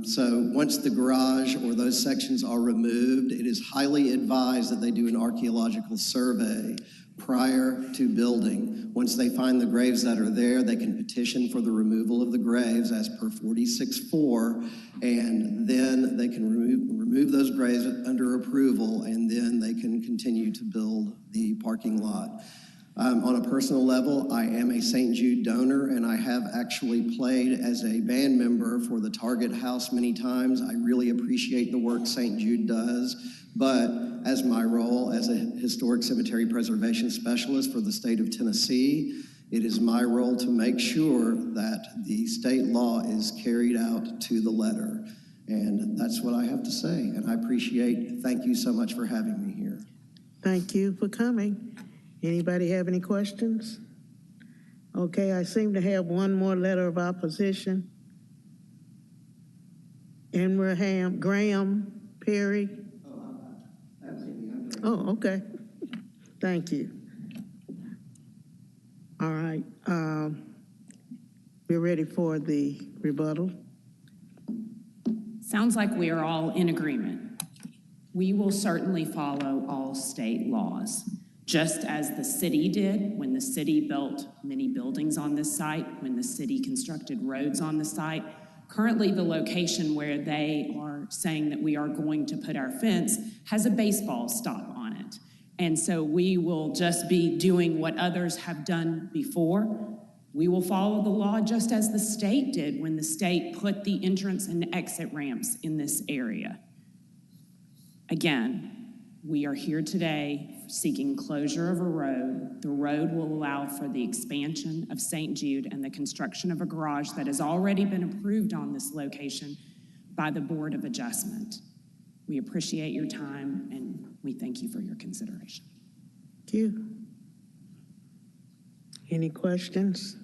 So once the garage or those sections are removed, it is highly advised that they do an archaeological survey prior to building. Once they find the graves that are there, they can petition for the removal of the graves as per 46-4, and then they can remove those graves under approval, and then they can continue to build the parking lot. On a personal level, I am a St. Jude donor, and I have actually played as a band member for the Target House many times. I really appreciate the work St. Jude does, but as my role as a historic cemetery preservation specialist for the state of Tennessee, it is my role to make sure that the state law is carried out to the letter. And that's what I have to say, and I thank you so much for having me here. Thank you for coming. Anybody have any questions? Okay, I seem to have one more letter of opposition. Graham Perry. Oh, okay. Thank you. All right. We're ready for the rebuttal. Sounds like we are all in agreement. We will certainly follow all state laws, just as the city did when the city built many buildings on this site, when the city constructed roads on the site. Currently, the location where they are saying that we are going to put our fence has a baseball stop on it. And so we will just be doing what others have done before. We will follow the law just as the state did when the state put the entrance and exit ramps in this area. Again, we are here today seeking closure of a road. The road will allow for the expansion of St. Jude and the construction of a garage that has already been approved on this location by the Board of Adjustment. We appreciate your time, and we thank you for your consideration. Thank you. Any questions?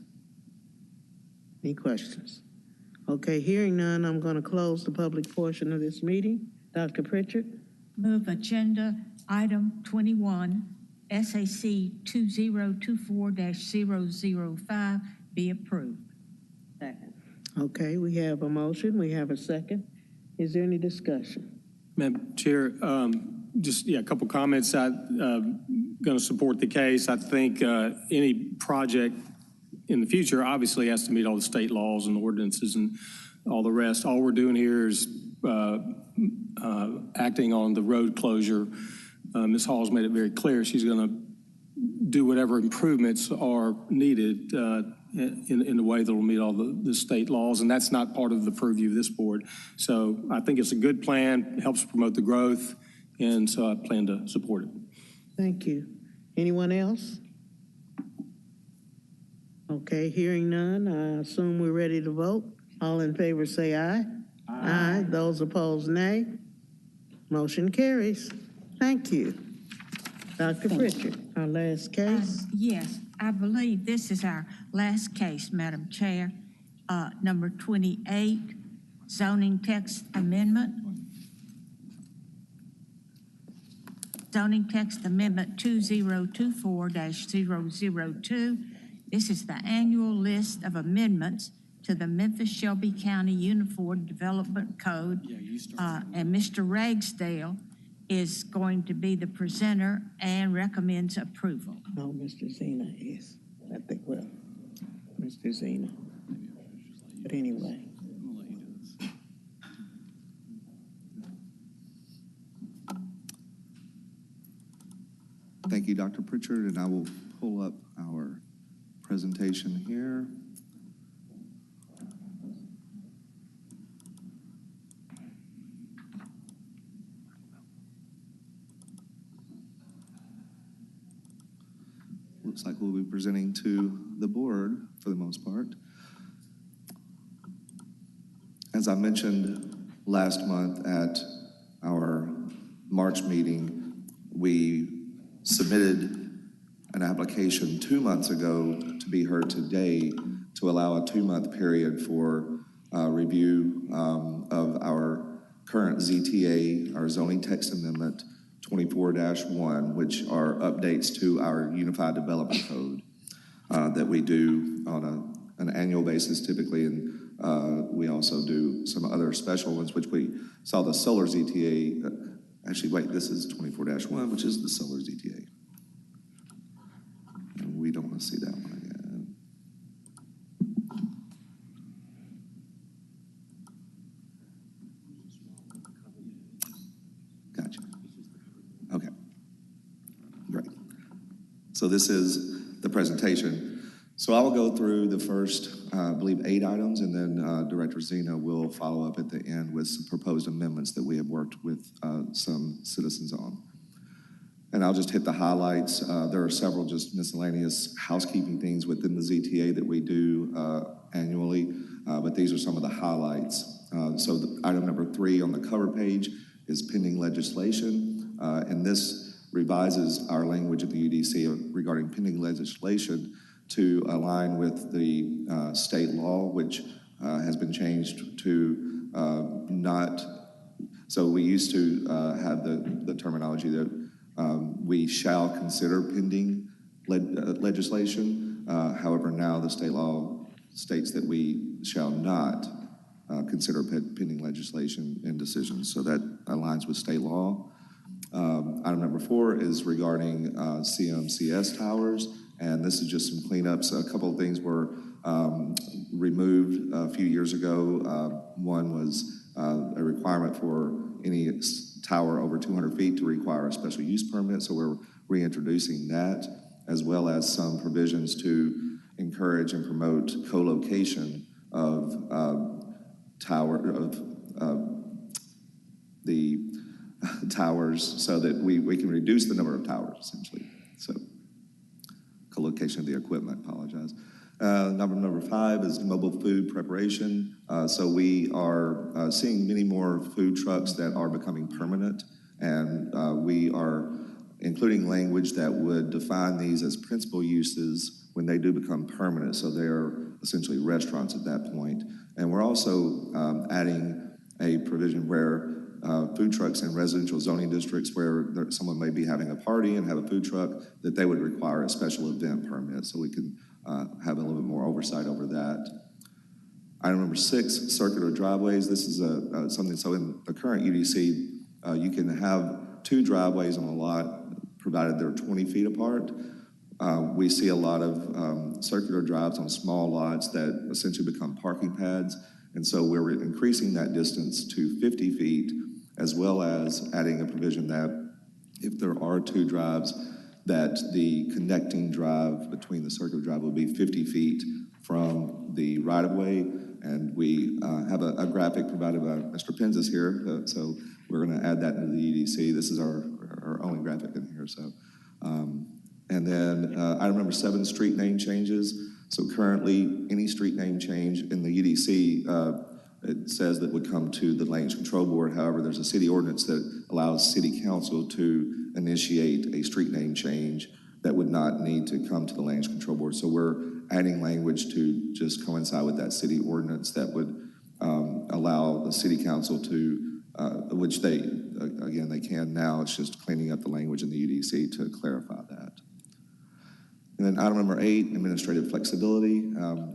Any questions? Okay, hearing none, I'm going to close the public portion of this meeting. Dr. Pritchard? Move agenda item 21, SAC 2024-005 be approved. Second. Okay, we have a motion. We have a second. Is there any discussion? Madam Chair, a couple comments. I'm going to support the case. I think any project in the future obviously has to meet all the state laws and ordinances and all the rest. All we're doing here is acting on the road closure. Ms. Hall's made it very clear she's going to do whatever improvements are needed in a way that will meet all the state laws, and that's not part of the purview of this board. So I think it's a good plan, helps promote the growth, and so I plan to support it. Thank you. Anyone else? Okay, hearing none, I assume we're ready to vote. All in favor say aye. Aye. Those opposed, nay. Motion carries. Thank you. Dr. Pritchard, our last case. Yes, I believe this is our last case, Madam Chair. Number 28, zoning text amendment. Zoning text amendment 2024-002. This is the annual list of amendments to the Memphis-Shelby County Uniform Development Code. And Mr. Ragsdale is going to be the presenter and recommends approval. No, Mr. Zena is. I think, well, Mr. Zena. But anyway. Thank you, Dr. Pritchard, and I will pull up our presentation here. Looks like we'll be presenting to the board for the most part. As I mentioned last month at our March meeting, we submitted an application 2 months ago to be heard today to allow a 2-month period for review of our current ZTA, our zoning text amendment 24-1, which are updates to our Unified Development Code that we do on an annual basis typically, and we also do some other special ones, which we saw the solar ZTA. Actually, wait, this is 24-1, which is the solar ZTA. And we don't want to see that one again. Gotcha. Okay. Great. So this is the presentation. So I will go through the first, I believe, 8 items, and then Director Zena will follow up at the end with some proposed amendments that we have worked with some citizens on. And I'll just hit the highlights. There are several just miscellaneous housekeeping things within the ZTA that we do annually, but these are some of the highlights. So item number 3 on the cover page is pending legislation, and this revises our language of the UDC regarding pending legislation to align with the state law, which has been changed to not, so we used to have the terminology that we shall consider pending legislation. However, now the state law states that we shall not consider pending legislation in decisions. So that aligns with state law. Item number 4 is regarding CMCS towers. And this is just some cleanups. A couple of things were removed a few years ago. One was a requirement for any tower over 200 feet to require a special use permit. So we're reintroducing that, as well as some provisions to encourage and promote co-location of the towers so that we can reduce the number of towers, essentially. So co-location of the equipment, apologize. Number 5 is mobile food preparation. So we are seeing many more food trucks that are becoming permanent, and we are including language that would define these as principal uses when they do become permanent. So they're essentially restaurants at that point. And we're also adding a provision where food trucks in residential zoning districts where someone may be having a party and have a food truck, that they would require a special event permit, so we can have a little bit more oversight over that. Item number 6, circular driveways. This is something, so in the current UDC, you can have 2 driveways on a lot, provided they're 20 feet apart. We see a lot of circular drives on small lots that essentially become parking pads, and so we're increasing that distance to 50 feet, as well as adding a provision that if there are 2 drives, that the connecting drive between the circular drive will be 50 feet from the right-of-way. And we have a graphic provided by Mr. Penzis here, so we're going to add that into the EDC. This is our only graphic in here. So, and then item number 7, street name changes. So currently, any street name change in the EDC, it says that would come to the Land Use Control Board. However, there's a city ordinance that allows city council to initiate a street name change that would not need to come to the Land Use Control Board. So we're adding language to just coincide with that city ordinance that would allow the city council to, which they, again, they can now. It's just cleaning up the language in the EDC to clarify that. And then item number 8, administrative flexibility.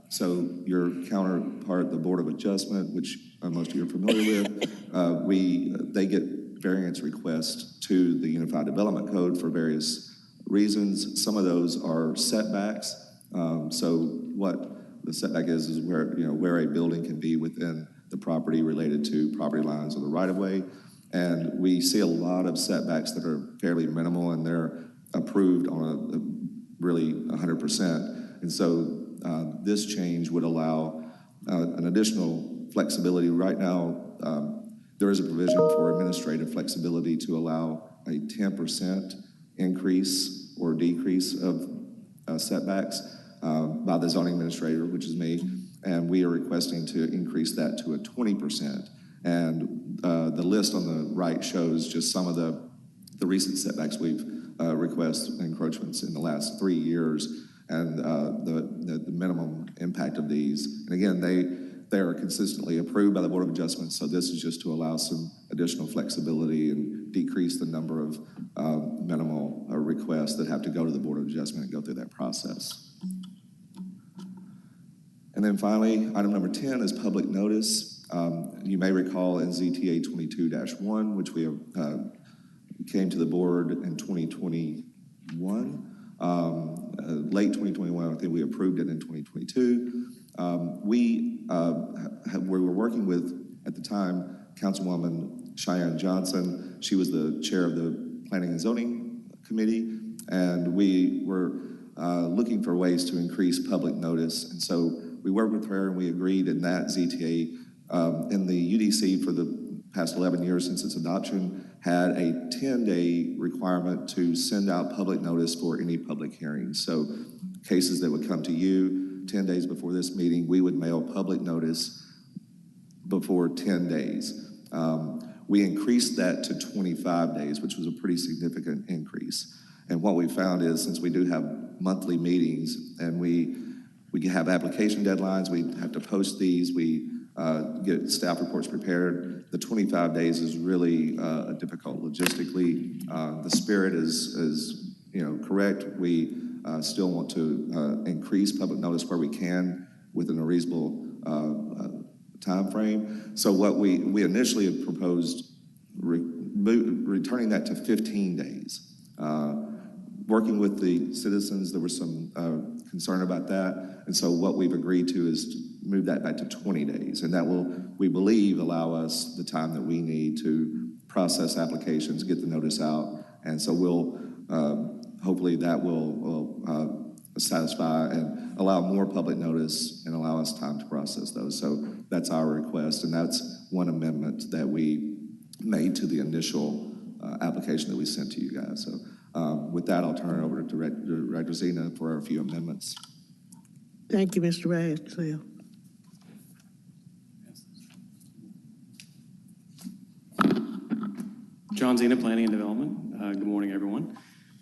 So your counterpart, the Board of Adjustment, which most of you are familiar with, they get variance requests to the Unified Development Code for various reasons. Some of those are setbacks. So what the setback is where a building can be within the property related to property lines or the right-of-way. And we see a lot of setbacks that are fairly minimal, and they're approved on really 100%. And so this change would allow an additional flexibility. Right now, there is a provision for administrative flexibility to allow a 10% increase or decrease of setbacks by the zoning administrator, which is me, and we are requesting to increase that to a 20%. And the list on the right shows just some of the recent setbacks we've request encroachments in the last 3 years, and the minimum impact of these. And again, they are consistently approved by the Board of Adjustment, so this is just to allow some additional flexibility and decrease the number of minimal requests that have to go to the Board of Adjustment and go through that process. And then finally, item number 10 is public notice. You may recall in ZTA 22-1, which we have came to the board in 2021, late 2021. I think we approved it in 2022. We were working with, at the time, Councilwoman Cheyenne Johnson. She was the chair of the Planning and Zoning Committee, and we were looking for ways to increase public notice. And so we worked with her, and we agreed in that ZTA, in the UDC for the past 11 years since its adoption, had a 10-day requirement to send out public notice for any public hearings. So cases that would come to you 10 days before this meeting, we would mail public notice before 10 days. We increased that to 25 days, which was a pretty significant increase. And what we found is, since we do have monthly meetings and we have application deadlines, we have to post these, we get staff reports prepared. The 25 days is really difficult logistically. The spirit is correct. We still want to increase public notice where we can within a reasonable time frame. So what we initially had proposed, returning that to 15 days. Working with the citizens, there was some concern about that. And so what we've agreed to is to move that back to 20 days. And that will, we believe, allow us the time that we need to process applications, get the notice out. And so we'll, hopefully that will satisfy and allow more public notice and allow us time to process those. So that's our request. And that's one amendment that we made to the initial application that we sent to you guys. So with that, I'll turn it over to Director Zena for a few amendments. Thank you, Mr. Ragsdale. John Zena, Planning and Development. Good morning, everyone.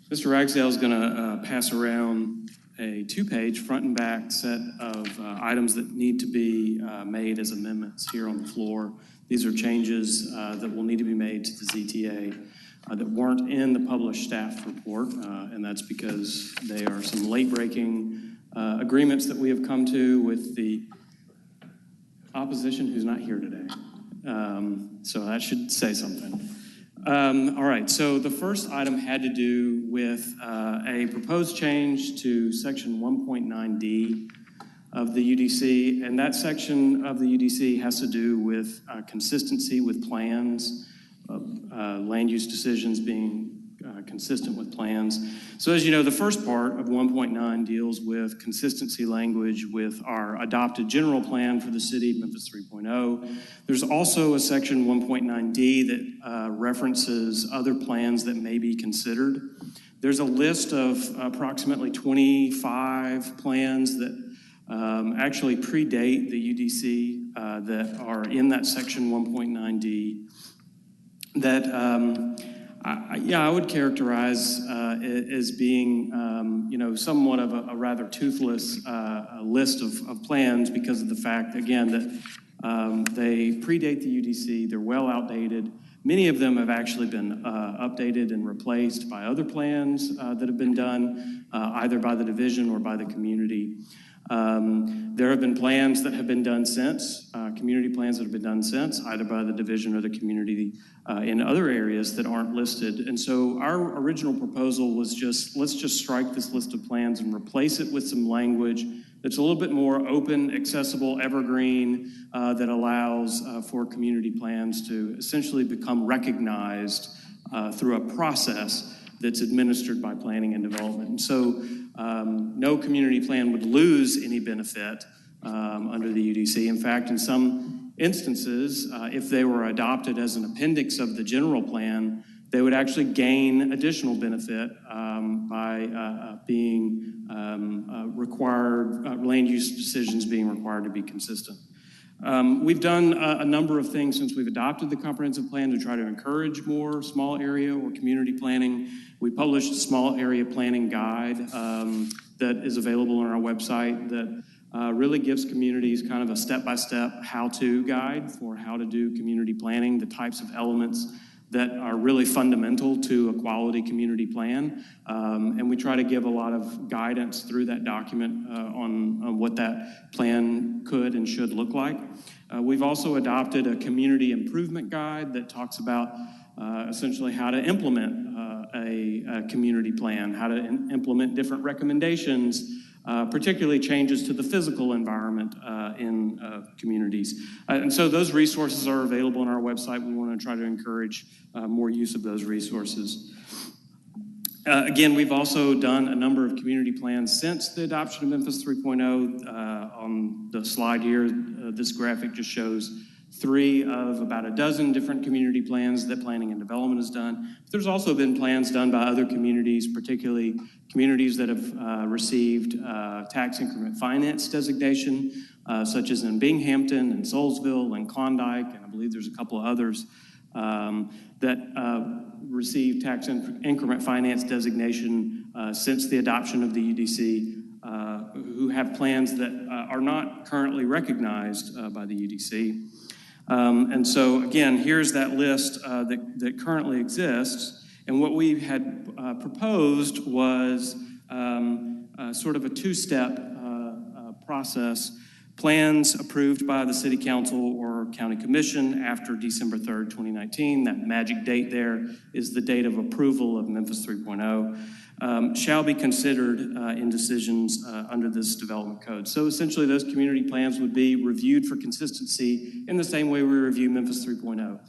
Mr. Ragsdale is going to pass around a 2-page front and back set of items that need to be made as amendments here on the floor. These are changes that will need to be made to the ZTA that weren't in the published staff report, and that's because they are some late-breaking agreements that we have come to with the opposition who's not here today. So that should say something. All right, so the first item had to do with a proposed change to section 1.9D of the UDC, and that section of the UDC has to do with consistency with plans, land use decisions being consistent with plans. So as you know, the first part of 1.9 deals with consistency language with our adopted general plan for the city, Memphis 3.0. There's also a section 1.9D that references other plans that may be considered. There's a list of approximately 25 plans that actually predate the UDC that are in that section 1.9D that I would characterize as being somewhat of a rather toothless list of plans because of the fact, again, that they predate the UDC, they're well outdated. Many of them have actually been updated and replaced by other plans that have been done either by the division or by the community. There have been plans that have been done since, community plans that have been done since, either by the division or the community in other areas that aren't listed. And so our original proposal was let's just strike this list of plans and replace it with some language that's a little bit more open, accessible, evergreen, that allows for community plans to essentially become recognized through a process that's administered by planning and development. And so no community plan would lose any benefit under the UDC. In fact, in some instances, if they were adopted as an appendix of the general plan, they would actually gain additional benefit by being required, land use decisions being required to be consistent. We've done a number of things since we've adopted the comprehensive plan to try to encourage more small area or community planning. We published a small area planning guide that is available on our website that really gives communities kind of a step-by-step how-to guide for how to do community planning, the types of elements that are really fundamental to a quality community plan. And we try to give a lot of guidance through that document on what that plan could and should look like. We've also adopted a community improvement guide that talks about essentially how to implement a community plan, how to implement different recommendations, particularly changes to the physical environment in communities. And so those resources are available on our website. We want to try to encourage more use of those resources. Again, we've also done a number of community plans since the adoption of Memphis 3.0. On the slide here, this graphic just shows 3 of about a dozen different community plans that planning and development has done. There's also been plans done by other communities, particularly communities that have received tax increment finance designation, such as in Binghamton and Soulsville and Klondike, and I believe there's a couple of others that received tax increment finance designation since the adoption of the UDC, who have plans that are not currently recognized by the UDC. And so, again, here's that list that currently exists. And what we had proposed was sort of a 2-step process. Plans approved by the City Council or County Commission after December 3rd, 2019. That magic date there is the date of approval of Memphis 3.0. Shall be considered in decisions under this development code. So essentially those community plans would be reviewed for consistency in the same way we review Memphis 3.0.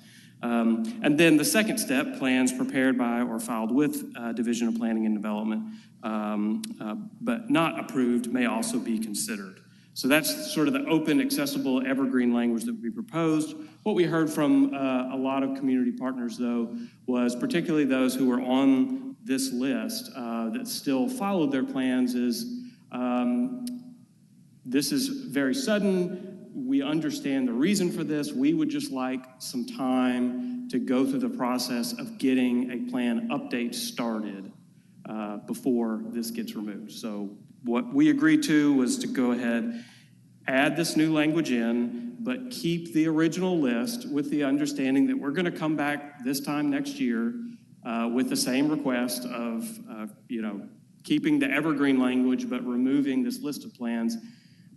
And then the second step, plans prepared by or filed with Division of Planning and Development, but not approved, may also be considered. So that's sort of the open, accessible, evergreen language that we proposed. What we heard from a lot of community partners, though, was particularly those who were on this list that still followed their plans is, this is very sudden. We understand the reason for this. We would just like some time to go through the process of getting a plan update started before this gets removed. So what we agreed to was to go ahead, add this new language in, but keep the original list with the understanding that we're going to come back this time next year with the same request of, keeping the evergreen language, but removing this list of plans.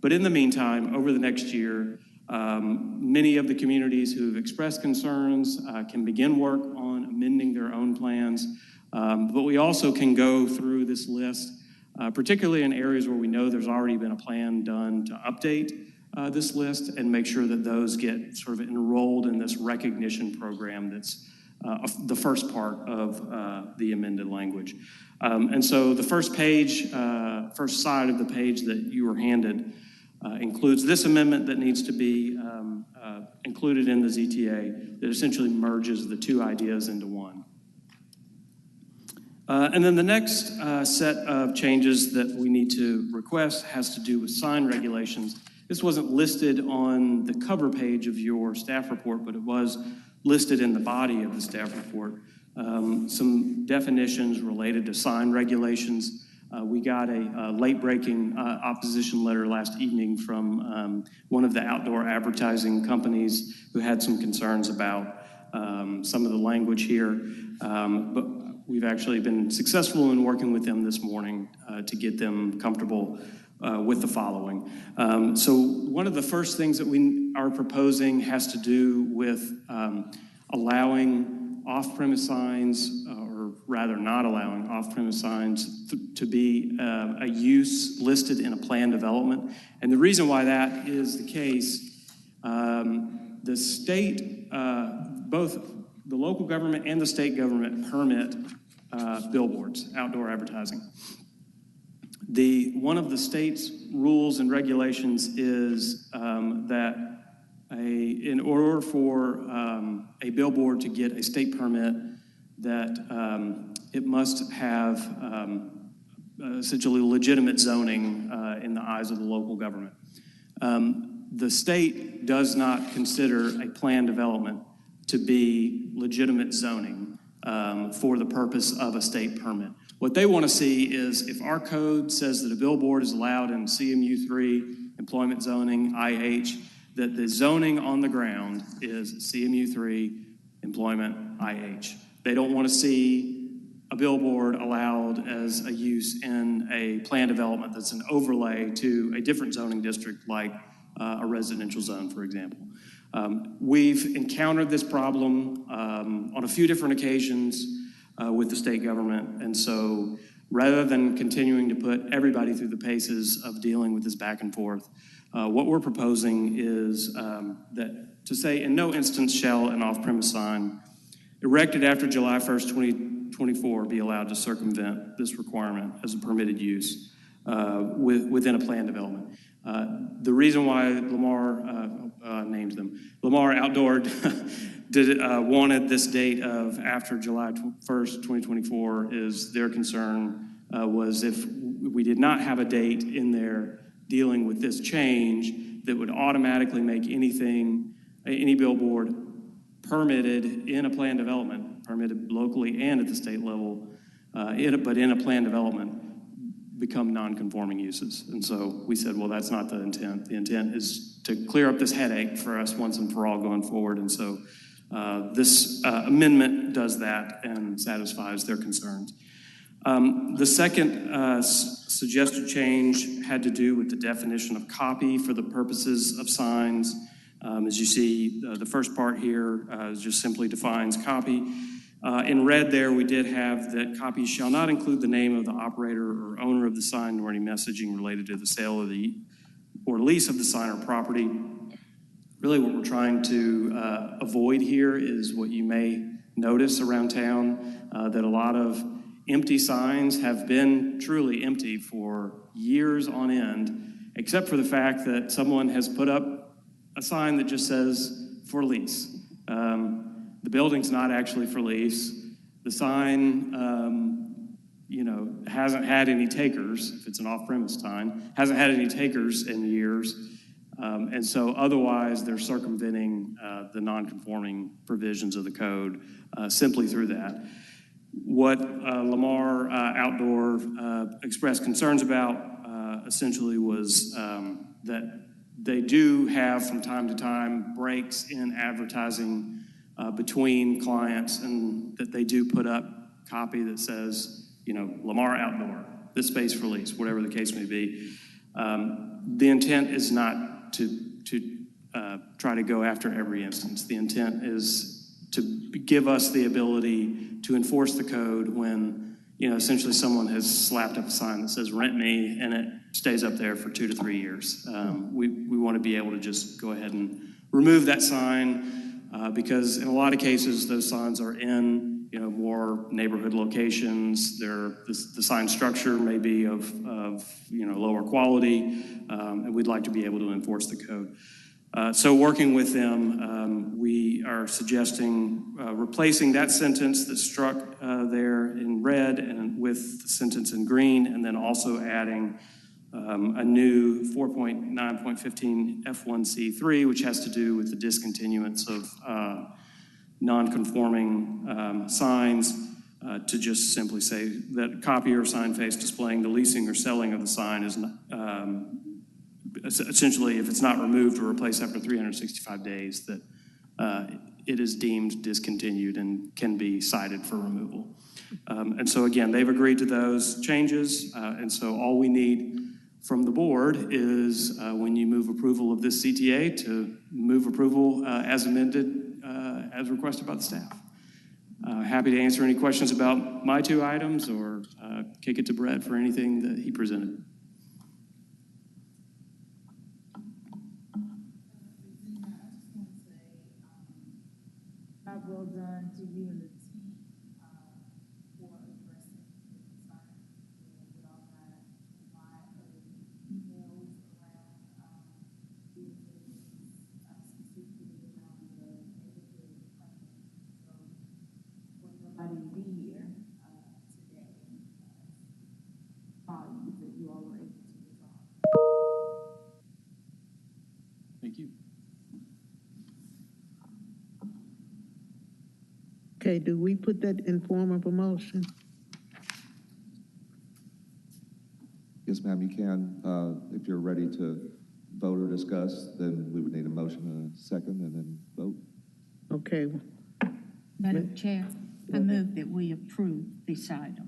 But in the meantime, over the next year, many of the communities who've expressed concerns can begin work on amending their own plans. But we also can go through this list, particularly in areas where we know there's already been a plan done to update this list and make sure that those get sort of enrolled in this recognition program that's the first part of the amended language. And so the first page, first side of the page that you were handed includes this amendment that needs to be included in the ZTA that essentially merges the two ideas into one. And then the next set of changes that we need to request has to do with sign regulations. This wasn't listed on the cover page of your staff report, but it was listed in the body of the staff report. Some definitions related to sign regulations. We got a late-breaking opposition letter last evening from one of the outdoor advertising companies who had some concerns about some of the language here. But we've actually been successful in working with them this morning to get them comfortable with the following. So one of the first things that we are proposing has to do with allowing off-premise signs, or rather not allowing off-premise signs to be a use listed in a plan development. And the reason why that is the case, the state, both the local government and the state government permit billboards, outdoor advertising. One of the state's rules and regulations is that in order for a billboard to get a state permit, that it must have essentially legitimate zoning in the eyes of the local government. The state does not consider a plan development to be legitimate zoning for the purpose of a state permit. What they want to see is if our code says that a billboard is allowed in CMU3, employment zoning, IH, that the zoning on the ground is CMU3, employment, IH. They don't want to see a billboard allowed as a use in a plan development that's an overlay to a different zoning district like a residential zone, for example. We've encountered this problem on a few different occasions with the state government, and so rather than continuing to put everybody through the paces of dealing with this back and forth, what we're proposing is that to say, in no instance shall an off-premise sign erected after July 1st, 2024 be allowed to circumvent this requirement as a permitted use within a plan development. The reason why Lamar named them, Lamar Outdoor wanted this date of after July 1st, 2024 is their concern was if we did not have a date in there dealing with this change that would automatically make any billboard permitted in a plan development, permitted locally and at the state level, but in a plan development, become non-conforming uses. And so we said, well, that's not the intent. The intent is to clear up this headache for us once and for all going forward. And so this amendment does that and satisfies their concerns. The second suggested change had to do with the definition of copy for the purposes of signs. As you see, the first part here just simply defines copy. In red there, we did have that copy shall not include the name of the operator or owner of the sign nor any messaging related to the sale of or lease of the sign or property. Really what we're trying to avoid here is what you may notice around town, that a lot of empty signs have been truly empty for years on end, except for the fact that someone has put up a sign that just says for lease. The building's not actually for lease. The sign, hasn't had any takers, if it's an off-premise sign, hasn't had any takers in years. And so otherwise, they're circumventing the non-conforming provisions of the code simply through that. What Lamar Outdoor expressed concerns about essentially was that they do have from time to time breaks in advertising between clients, and that they do put up copy that says, Lamar Outdoor, this space for lease, whatever the case may be. The intent is not to try to go after every instance. The intent is to give us the ability to enforce the code when, essentially someone has slapped up a sign that says rent me and it stays up there for 2 to 3 years. We want to be able to just go ahead and remove that sign because in a lot of cases, those signs are in, more neighborhood locations. The sign structure may be of lower quality, and we'd like to be able to enforce the code. So working with them, we are suggesting replacing that sentence that's struck there in red and with the sentence in green, and then also adding a new 4.9.15 F1C3, which has to do with the discontinuance of non-conforming signs, to just simply say that copy or sign face displaying the leasing or selling of the sign is essentially, if it's not removed or replaced after 365 days, that it is deemed discontinued and can be cited for removal. And so again, they've agreed to those changes, and so all we need from the board is when you move approval of this CTA to move approval as amended, as requested by the staff. Happy to answer any questions about my two items or kick it to Brett for anything that he presented. Well done to you and the team for addressing the concern with all that line of emails around specifically around the neighborhood plan. So for nobody to be here today, volumes that you all were able to resolve. Thank you. Okay, do we put that in form of a motion? Yes, ma'am, you can. If you're ready to vote or discuss, then we would need a motion and a second and then vote. Okay. Madam Chair, I move that we approve this item.